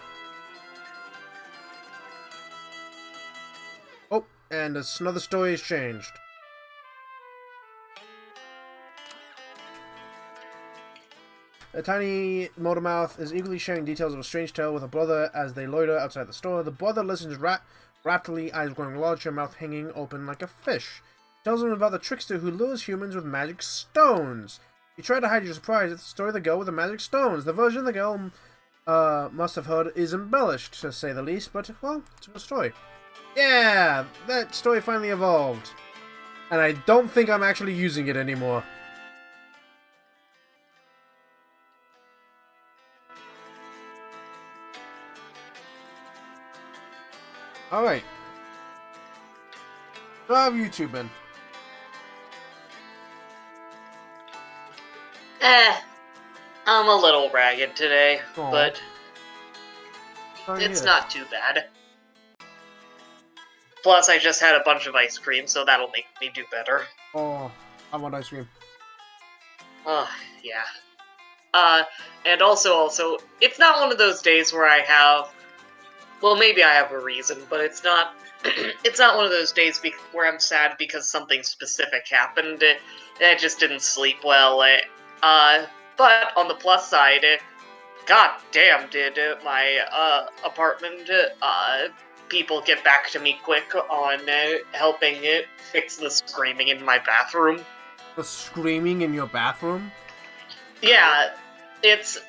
Oh, and another story has changed. A tiny Motormouth is eagerly sharing details of a strange tale with a brother as they loiter outside the store. The brother listens raptly, eyes growing larger, mouth hanging open like a fish. He tells him about the trickster who lures humans with magic stones. You try to hide your surprise at the story of the girl with the magic stones. The version the girl must have heard is embellished, to say the least, but, well, it's a good story. Yeah, that story finally evolved. And I don't think I'm actually using it anymore. Alright. So how have you two been? I'm a little ragged today, Aw. but Sorry to it's hear. not too bad. Plus, I just had a bunch of ice cream, so that'll make me do better. Oh, I want ice cream. Yeah. And also, it's not one of those days where I have... Well, maybe I have a reason, but it's not... it's not one of those days where I'm sad because something specific happened. I just didn't sleep well. But on the plus side, god damn, did my apartment people get back to me quick on helping fix the screaming in my bathroom. The screaming in your bathroom? Yeah, it's,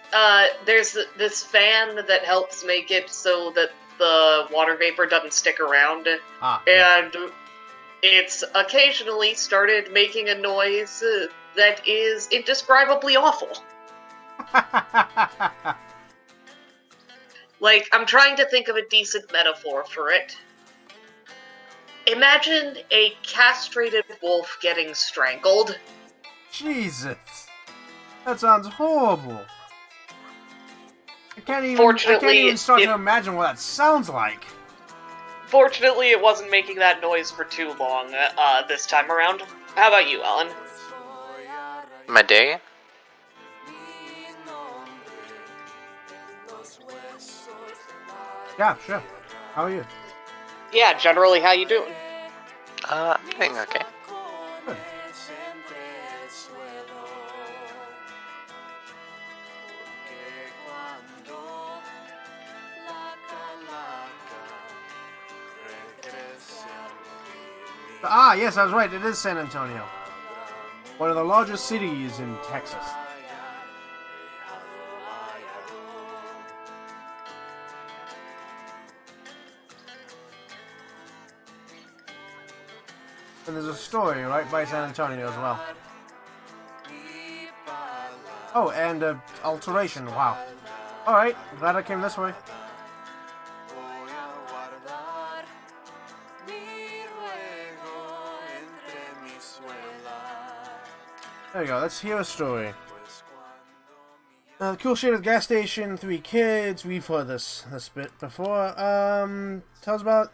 there's this fan that helps make it so that the water vapor doesn't stick around, and it's occasionally started making a noise that is indescribably awful. Like, I'm trying to think of a decent metaphor for it. Imagine a castrated wolf getting strangled. Jesus. That sounds horrible. I can't even Fortunately, start to imagine what that sounds like. Fortunately, it wasn't making that noise for too long this time around. How about you, Alan? My day? Yeah, sure. How are you? Yeah, generally, how you doing? I'm doing okay. Good. Ah, yes, I was right. It is San Antonio. One of the largest cities in Texas. And there's a story right by San Antonio as well. Oh, and alteration. Wow. Alright, glad I came this way. There you go, let's hear a story. Cool shit at the gas station, 3 kids. We've heard this bit before. Tells about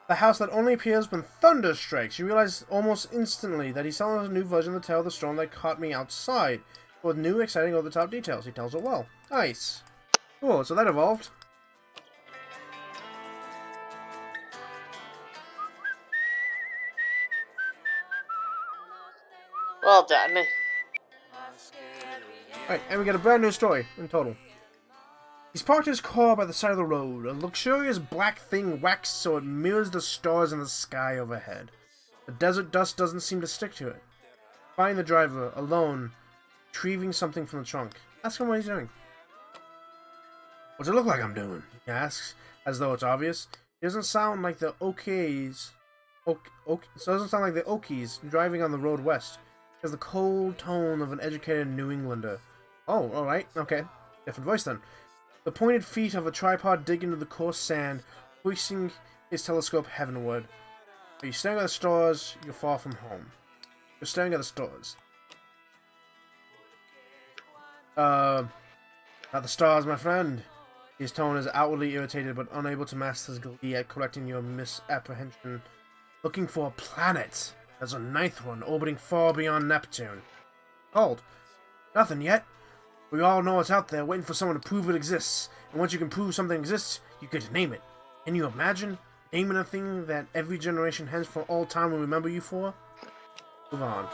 the house that only appears when thunder strikes. You realize almost instantly that he's telling us a new version of the tale of the storm that caught me outside, with new, exciting, over-the-top details. He tells it well. Nice. Cool, so that evolved. Well done. Alright, and we get a brand new story in total. He's parked his car by the side of the road. A luxurious black thing waxed so it mirrors the stars in the sky overhead. The desert dust doesn't seem to stick to it. Find the driver, alone, retrieving something from the trunk. Ask him what he's doing. What's it look like I'm doing? He asks, as though it's obvious. It doesn't sound like the Okies driving on the road west. It has the cold tone of an educated New Englander. Oh, alright, okay. Different voice then. The pointed feet of a tripod dig into the coarse sand, hoisting his telescope heavenward. Are you staring at the stars? You're far from home. You're staring at the stars. Not the stars, my friend. His tone is outwardly irritated but unable to master his glee at correcting your misapprehension. Looking for a planet. There's a ninth one orbiting far beyond Neptune. Called. Nothing yet. We all know it's out there, waiting for someone to prove it exists. And once you can prove something exists, you get to name it. Can you imagine naming a thing that every generation hence for all time will remember you for? Move on.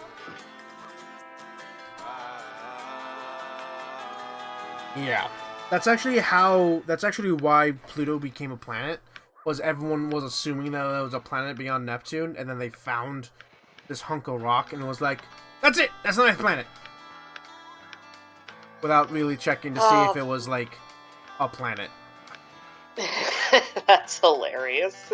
Yeah. That's actually why Pluto became a planet. Was everyone was assuming that there was a planet beyond Neptune, and then they found this hunk of rock and was like, that's it! That's the ninth planet! Without really checking to see if it was, like, a planet. That's hilarious.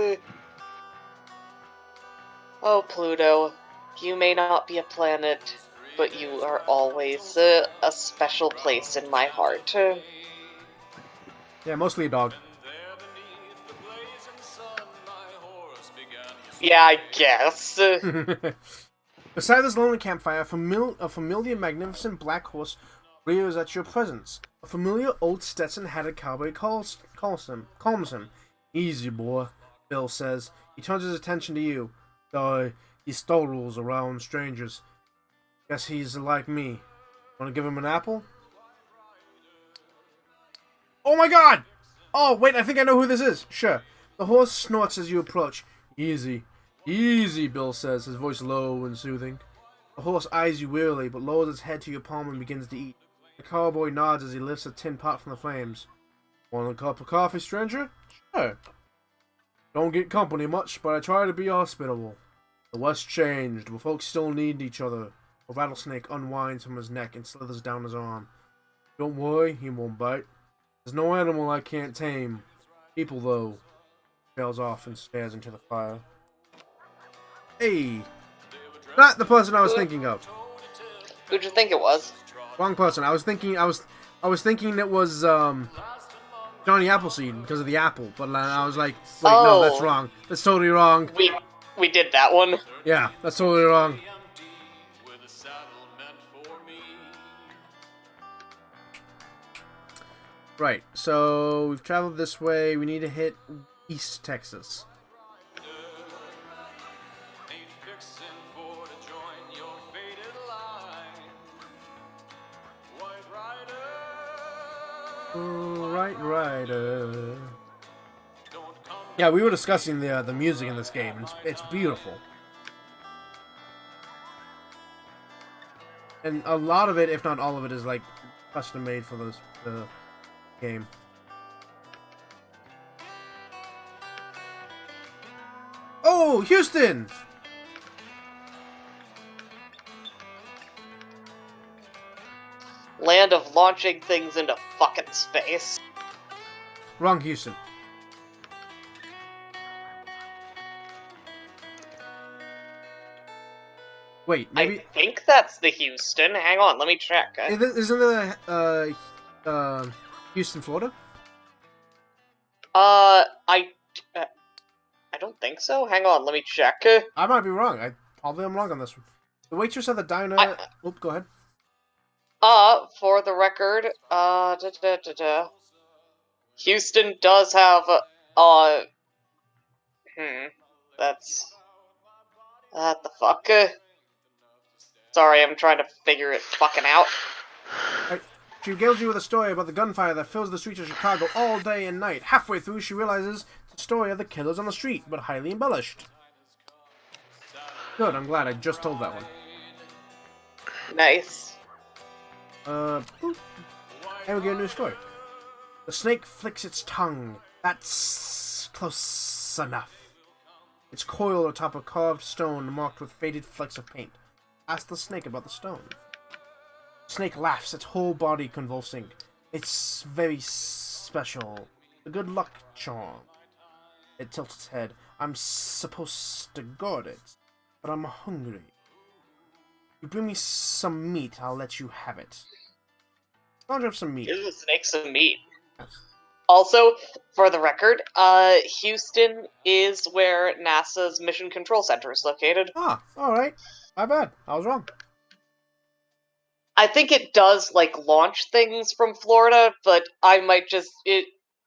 Oh, Pluto, you may not be a planet, but you are always a special place in my heart. Yeah, mostly a dog. Yeah, I guess. Beside this lonely campfire, a familiar magnificent horse rears at your presence. A familiar old Stetson-hatted cowboy calms him. Easy, boy, Bill says. He turns his attention to you. He startles around strangers. Guess he's like me. Wanna give him an apple? Oh my god! Oh, wait, I think I know who this is. Sure. The horse snorts as you approach. Easy. Easy, Bill says, his voice low and soothing. The horse eyes you wearily, but lowers its head to your palm and begins to eat. The cowboy nods as he lifts a tin pot from the flames. Want a cup of coffee, stranger? Sure. Don't get company much, but I try to be hospitable. The West changed, but folks still need each other. A rattlesnake unwinds from his neck and slithers down his arm. Don't worry, he won't bite. There's no animal I can't tame. People, though. Trails off and stares into the fire. Hey! Not the person I was thinking of. Who'd you think it was? Wrong person. I was thinking it was Johnny Appleseed because of the apple, but I was like, wait, no, that's wrong. That's totally wrong. We did that one. Yeah, that's totally wrong. Right, so we've traveled this way. We need to hit East Texas. Right, Rider. Yeah, we were discussing the music in this game. It's beautiful, and a lot of it, if not all of it, is like custom made for the game. Oh, Houston! Land of launching things into fucking space. Wrong Houston. Wait, maybe... I think that's the Houston. Hang on, let me check. Isn't it Houston, Florida? I don't think so. Hang on, let me check. I might be wrong. I'm wrong on this one. The waitress at the diner... Oop, go ahead. For the record, Houston does have, that's... What the fuck? Sorry, I'm trying to figure it fucking out. She regales you with a story about the gunfire that fills the streets of Chicago all day and night. Halfway through, she realizes it's the story of the killers on the street, but highly embellished. Good, I'm glad I just told that one. Nice. Boop. And we get a new story. The snake flicks its tongue. That's close enough. It's coiled atop a carved stone marked with faded flecks of paint. Ask the snake about the stone. The snake laughs, its whole body convulsing. It's very special. A good luck charm. It tilts its head. I'm supposed to guard it, but I'm hungry. You bring me some meat, I'll let you have it. Conjure up some meat. Give the snake some meat. Also, for the record, Houston is where NASA's Mission Control Center is located. Ah, alright. My bad. I was wrong. I think it does, like, launch things from Florida, but I might just...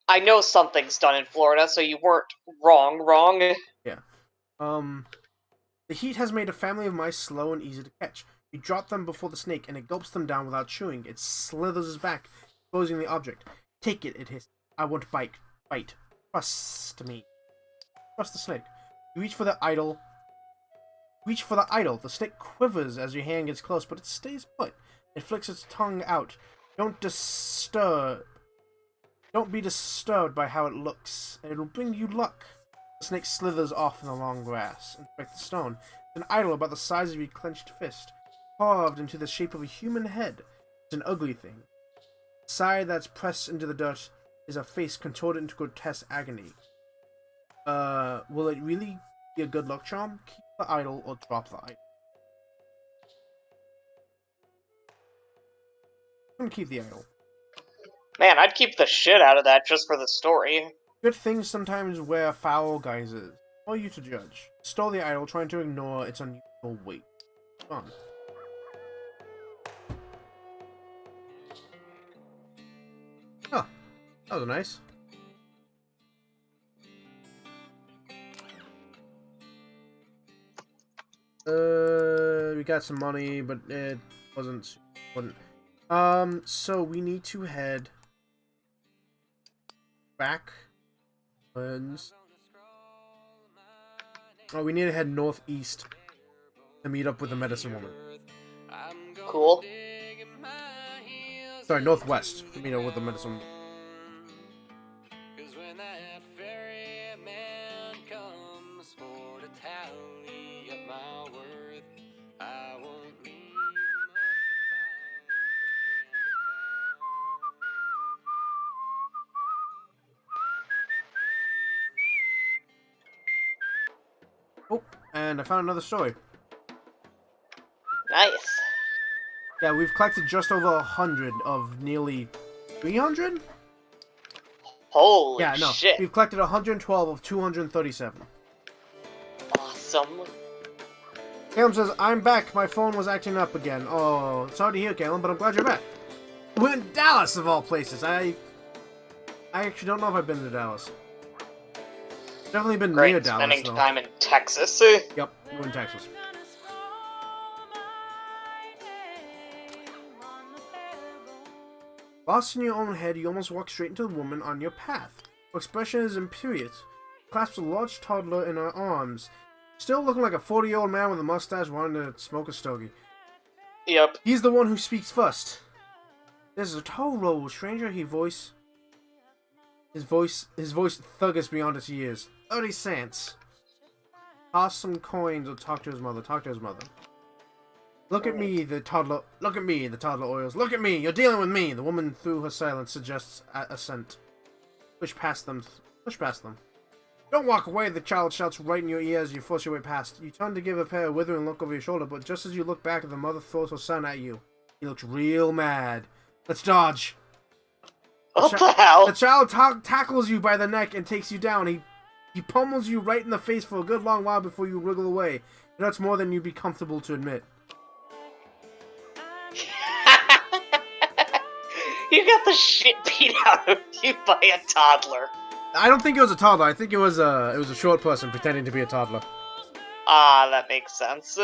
I know something's done in Florida, so you weren't wrong. Yeah. The heat has made a family of mice slow and easy to catch. You drop them before the snake, and it gulps them down without chewing. It slithers back, exposing the object. Take it, it hisses. I won't bite. Bite. Trust me. Trust the snake. You reach for the idol. Reach for the idol. The snake quivers as your hand gets close, but it stays put. It flicks its tongue out. Don't be disturbed by how it looks. It'll bring you luck. The snake slithers off in the long grass. Inspect the stone. It's an idol about the size of your clenched fist, carved into the shape of a human head. It's an ugly thing. The side that's pressed into the dirt is a face contorted into grotesque agony. Will it really be a good luck charm? Keep the idol or drop the idol. I'm gonna keep the idol. Man, I'd keep the shit out of that just for the story. Good things sometimes wear foul guises. For you to judge. Stole the idol, trying to ignore its unusual weight. Gone. Oh, that was nice. We got some money, but it wasn't. So we need to head back. Oh, we need to head northeast to meet up with the medicine woman. Cool. Sorry, northwest to meet up with the medicine woman. Oh, and I found another story. Nice. Yeah, we've collected just over 100 of nearly 300? Holy Yeah, no. shit. We've collected 112 of 237. Awesome. Caleb says, I'm back. My phone was acting up again. Oh, sorry to hear, Caleb, but I'm glad you're back. We're in Dallas, of all places. I actually don't know if I've been to Dallas. Definitely been near Great, Dallas, spending though. time in Texas. Yep, we're in Texas. Lost in your own head, you almost walk straight into the woman on your path. Her expression is imperious. Clasps a large toddler in her arms. Still looking like a 40-year-old man with a mustache wanting to smoke a stogie. Yep. He's the one who speaks first. This is a total stranger, His voice thuggish beyond its years. 30 cents. Toss some coins or talk to his mother. Look at me, the toddler oils. Look at me, you're dealing with me. The woman, through her silence, suggests assent. Push past them. Don't walk away, the child shouts right in your ear as you force your way past. You turn to give a pair of withering look over your shoulder, but just as you look back, the mother throws her son at you. He looks real mad. Let's dodge. What the hell? The child tackles you by the neck and takes you down. He pummels you right in the face for a good long while before you wriggle away. It hurts more than you'd be comfortable to admit. You got the shit beat out of you by a toddler. I don't think it was a toddler. I think it was a short person pretending to be a toddler. Ah, that makes sense.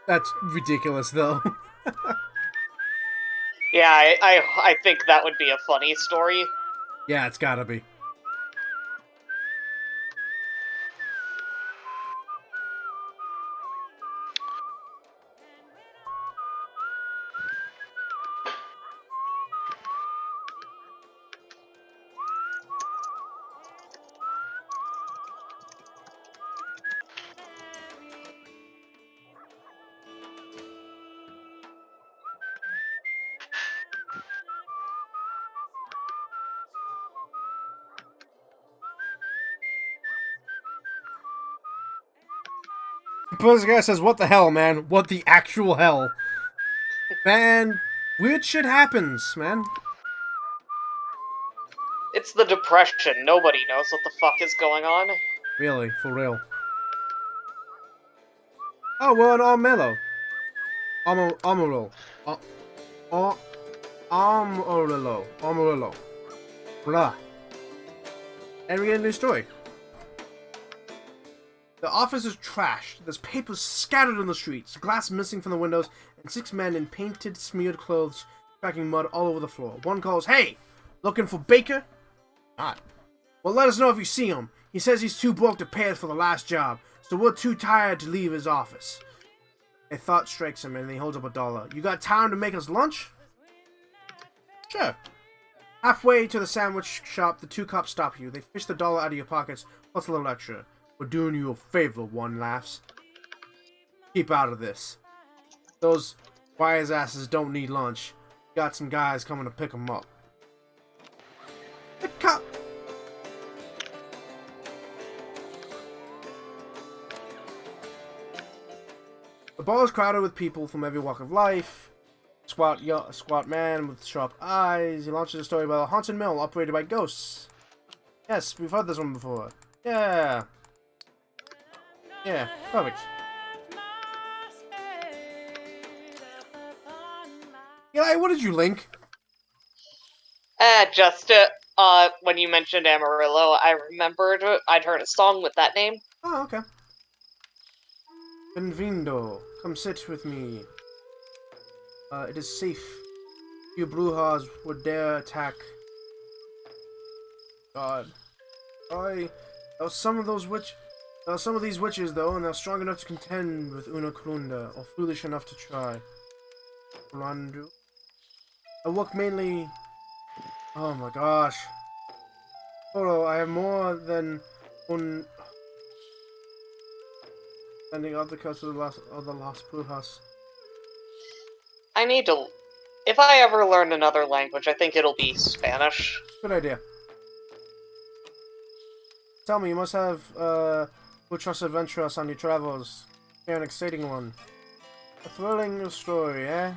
That's ridiculous, though. Yeah, I think that would be a funny story. Yeah, it's gotta be. This guy says, what the hell, man? What the actual hell? Man, Weird shit happens, man. It's the depression. Nobody knows what the fuck is going on. Really, for real. Oh, we're on Armello. Amarillo. Amarillo. Amarillo. Blah. And we get a new story. The office is trashed. There's papers scattered on the streets, glass missing from the windows, and 6 men in painted, smeared clothes tracking mud all over the floor. One calls, "Hey! Looking for Baker?" Not. "Well, let us know if you see him. He says he's too broke to pay us for the last job, so we're too tired to leave his office." A thought strikes him and he holds up $1. "You got time to make us lunch?" "Sure." Halfway to the sandwich shop, the 2 cops stop you. They fish the $1 out of your pockets, plus a little extra. "We're doing you a favor," one laughs. "Keep out of this. Those wise asses don't need lunch. Got some guys coming to pick them up." The cop... The bar is crowded with people from every walk of life. Squat man with sharp eyes. He launches a story about a haunted mill operated by ghosts. "Yes, we've heard this one before." "Yeah. Yeah, perfect." Eli, what did you link? When you mentioned Amarillo, I remembered I'd heard a song with that name. Oh, okay. "Benvindo, come sit with me. It is safe. Few Brujas would dare attack." God. There are some of these witches, though, and they're strong enough to contend with Una Kurunda, or foolish enough to try. Randu. I work mainly... Oh my gosh. Toro, I have more than one... Sending out the curse of the Lost Brujas. I need to... If I ever learn another language, I think it'll be Spanish. Good idea. Tell me, you must have, muchas adventuras on your travels. You're an exciting one. A thrilling story, eh?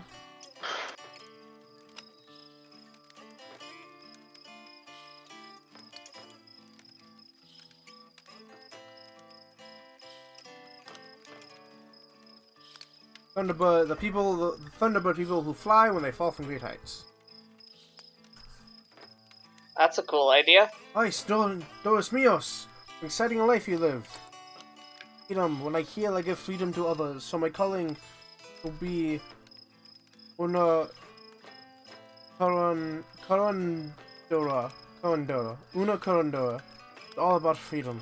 Thunderbird, the Thunderbird people who fly when they fall from great heights. That's a cool idea. Ay, Doris Mios! Exciting a life you live. Freedom, when I heal, I give freedom to others, so my calling will be una Corondora. Una Corondora. It's all about freedom.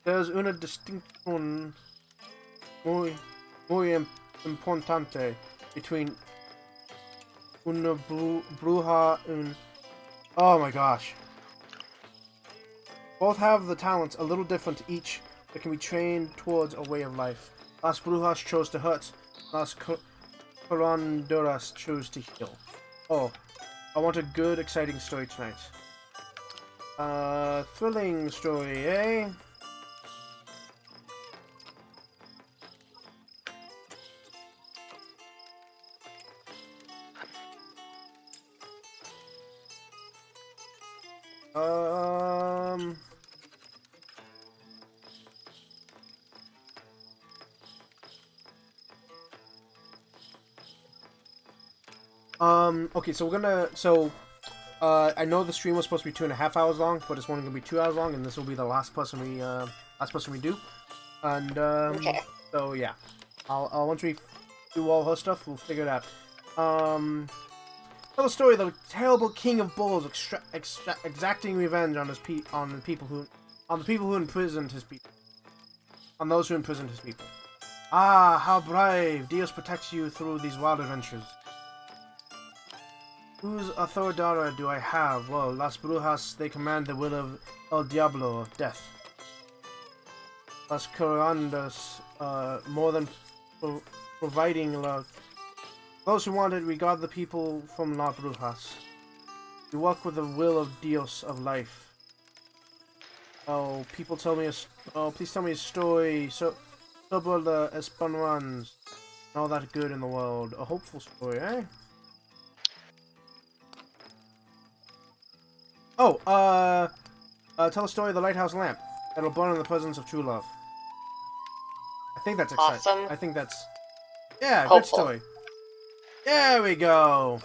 There's una distinción muy importante between una bruja and... Oh my gosh. Both have the talents, a little different each, that can be trained towards a way of life. Las Brujas chose to hurt, Las Corandoras chose to heal. Oh, I want a good, exciting story tonight. Thrilling story, eh? Okay, so I know the stream was supposed to be 2.5 hours long, but it's only gonna be 2 hours long, and this will be the last person we do. And, Okay. so yeah. I'll once we do all her stuff, we'll figure it out. Tell the story of the terrible king of bulls exacting revenge on the people who imprisoned his people. On those who imprisoned his people. Ah, how brave! Dios protects you through these wild adventures. Whose authority do I have? Well, Las Brujas, they command the will of El Diablo of death. Las Curandas, more than providing love. Those who want it regard the people from Las Brujas. We work with the will of Dios of life. Oh, please tell me a story. Sobre the Españoles. all that good in the world. A hopeful story, eh? Oh, tell a story of the lighthouse lamp that'll burn in the presence of true love. I think that's exciting. Awesome. I think that's... Yeah, good Hopeful. story. There we go!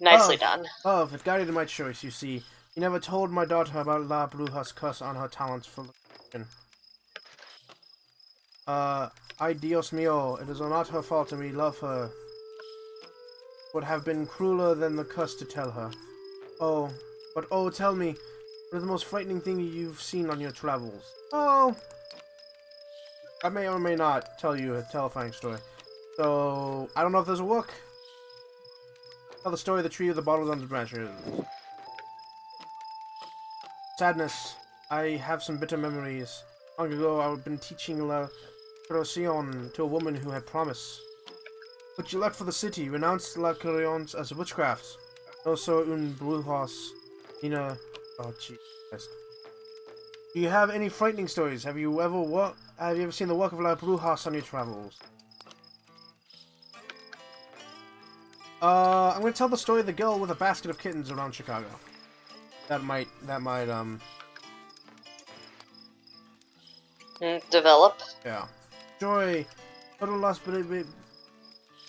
Nicely done. Love, it guided my choice, you see. He never told my daughter about La Bruja's curse on her talents for location. Ay Dios mío, it is not her fault and we love her. Would have been crueler than the curse to tell her. Oh, but oh, tell me, what is the most frightening thing you've seen on your travels? Oh, I may or may not tell you a terrifying story. So, I don't know if there's a work. Tell the story of the tree of the bottles and the branches. Sadness. I have some bitter memories. Long ago, I had been teaching La Creacion to a woman who had promise. But she left for the city, renounced La Creacion as a witchcraft. Also un brujas. Nina. Oh, Jesus Christ. Do you have any frightening stories? Have you ever seen the work of La Brujas on your travels? I'm gonna tell the story of the girl with a basket of kittens around Chicago. That might, Develop. yeah. Joy, total loss, but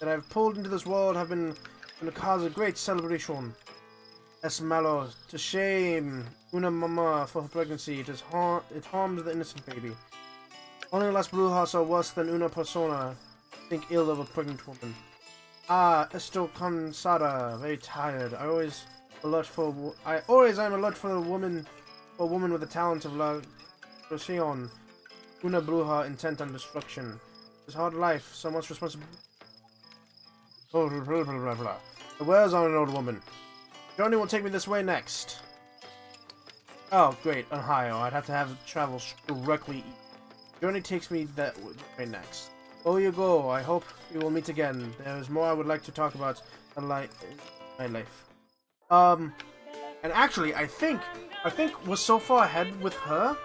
that I've pulled into this world have been going to cause a great celebration. Es malo, to shame, una mama for her pregnancy. It harmed the innocent baby. Only las brujas are worse than una persona. Think ill of a pregnant woman. Ah, estoy cansada, very tired. I always am alert for a woman with the talents of La Creacion. Una bruja intent on destruction. It's hard life, so much responsibility. Blah, blah, blah, blah, blah. The wears on an old woman. Journey will take me this way next. Oh, great, Ohio. I'd have to have travel directly east. Journey takes me that way next. Oh, you go. I hope we will meet again. There is more I would like to talk about in my life. And actually, I think we're so far ahead with her.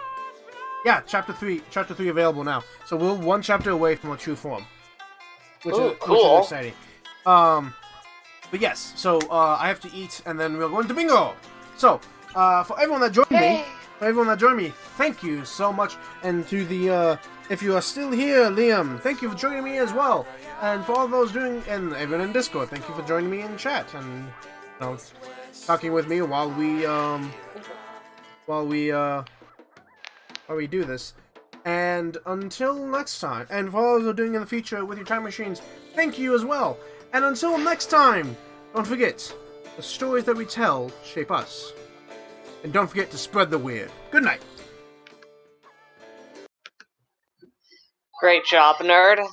Yeah, chapter 3 available now. So we're one chapter away from a true form. Which is exciting. But yes, so I have to eat and then we're going to bingo. So, for everyone that joined me, thank you so much. And to the if you are still here, Liam, thank you for joining me as well. And for all those and everyone in Discord, thank you for joining me in chat and talking with me while we do this. And until next time, and for all those who are doing in the future with your time machines, thank you as well. And until next time, don't forget, the stories that we tell shape us. And don't forget to spread the weird. Good night. Great job, nerd.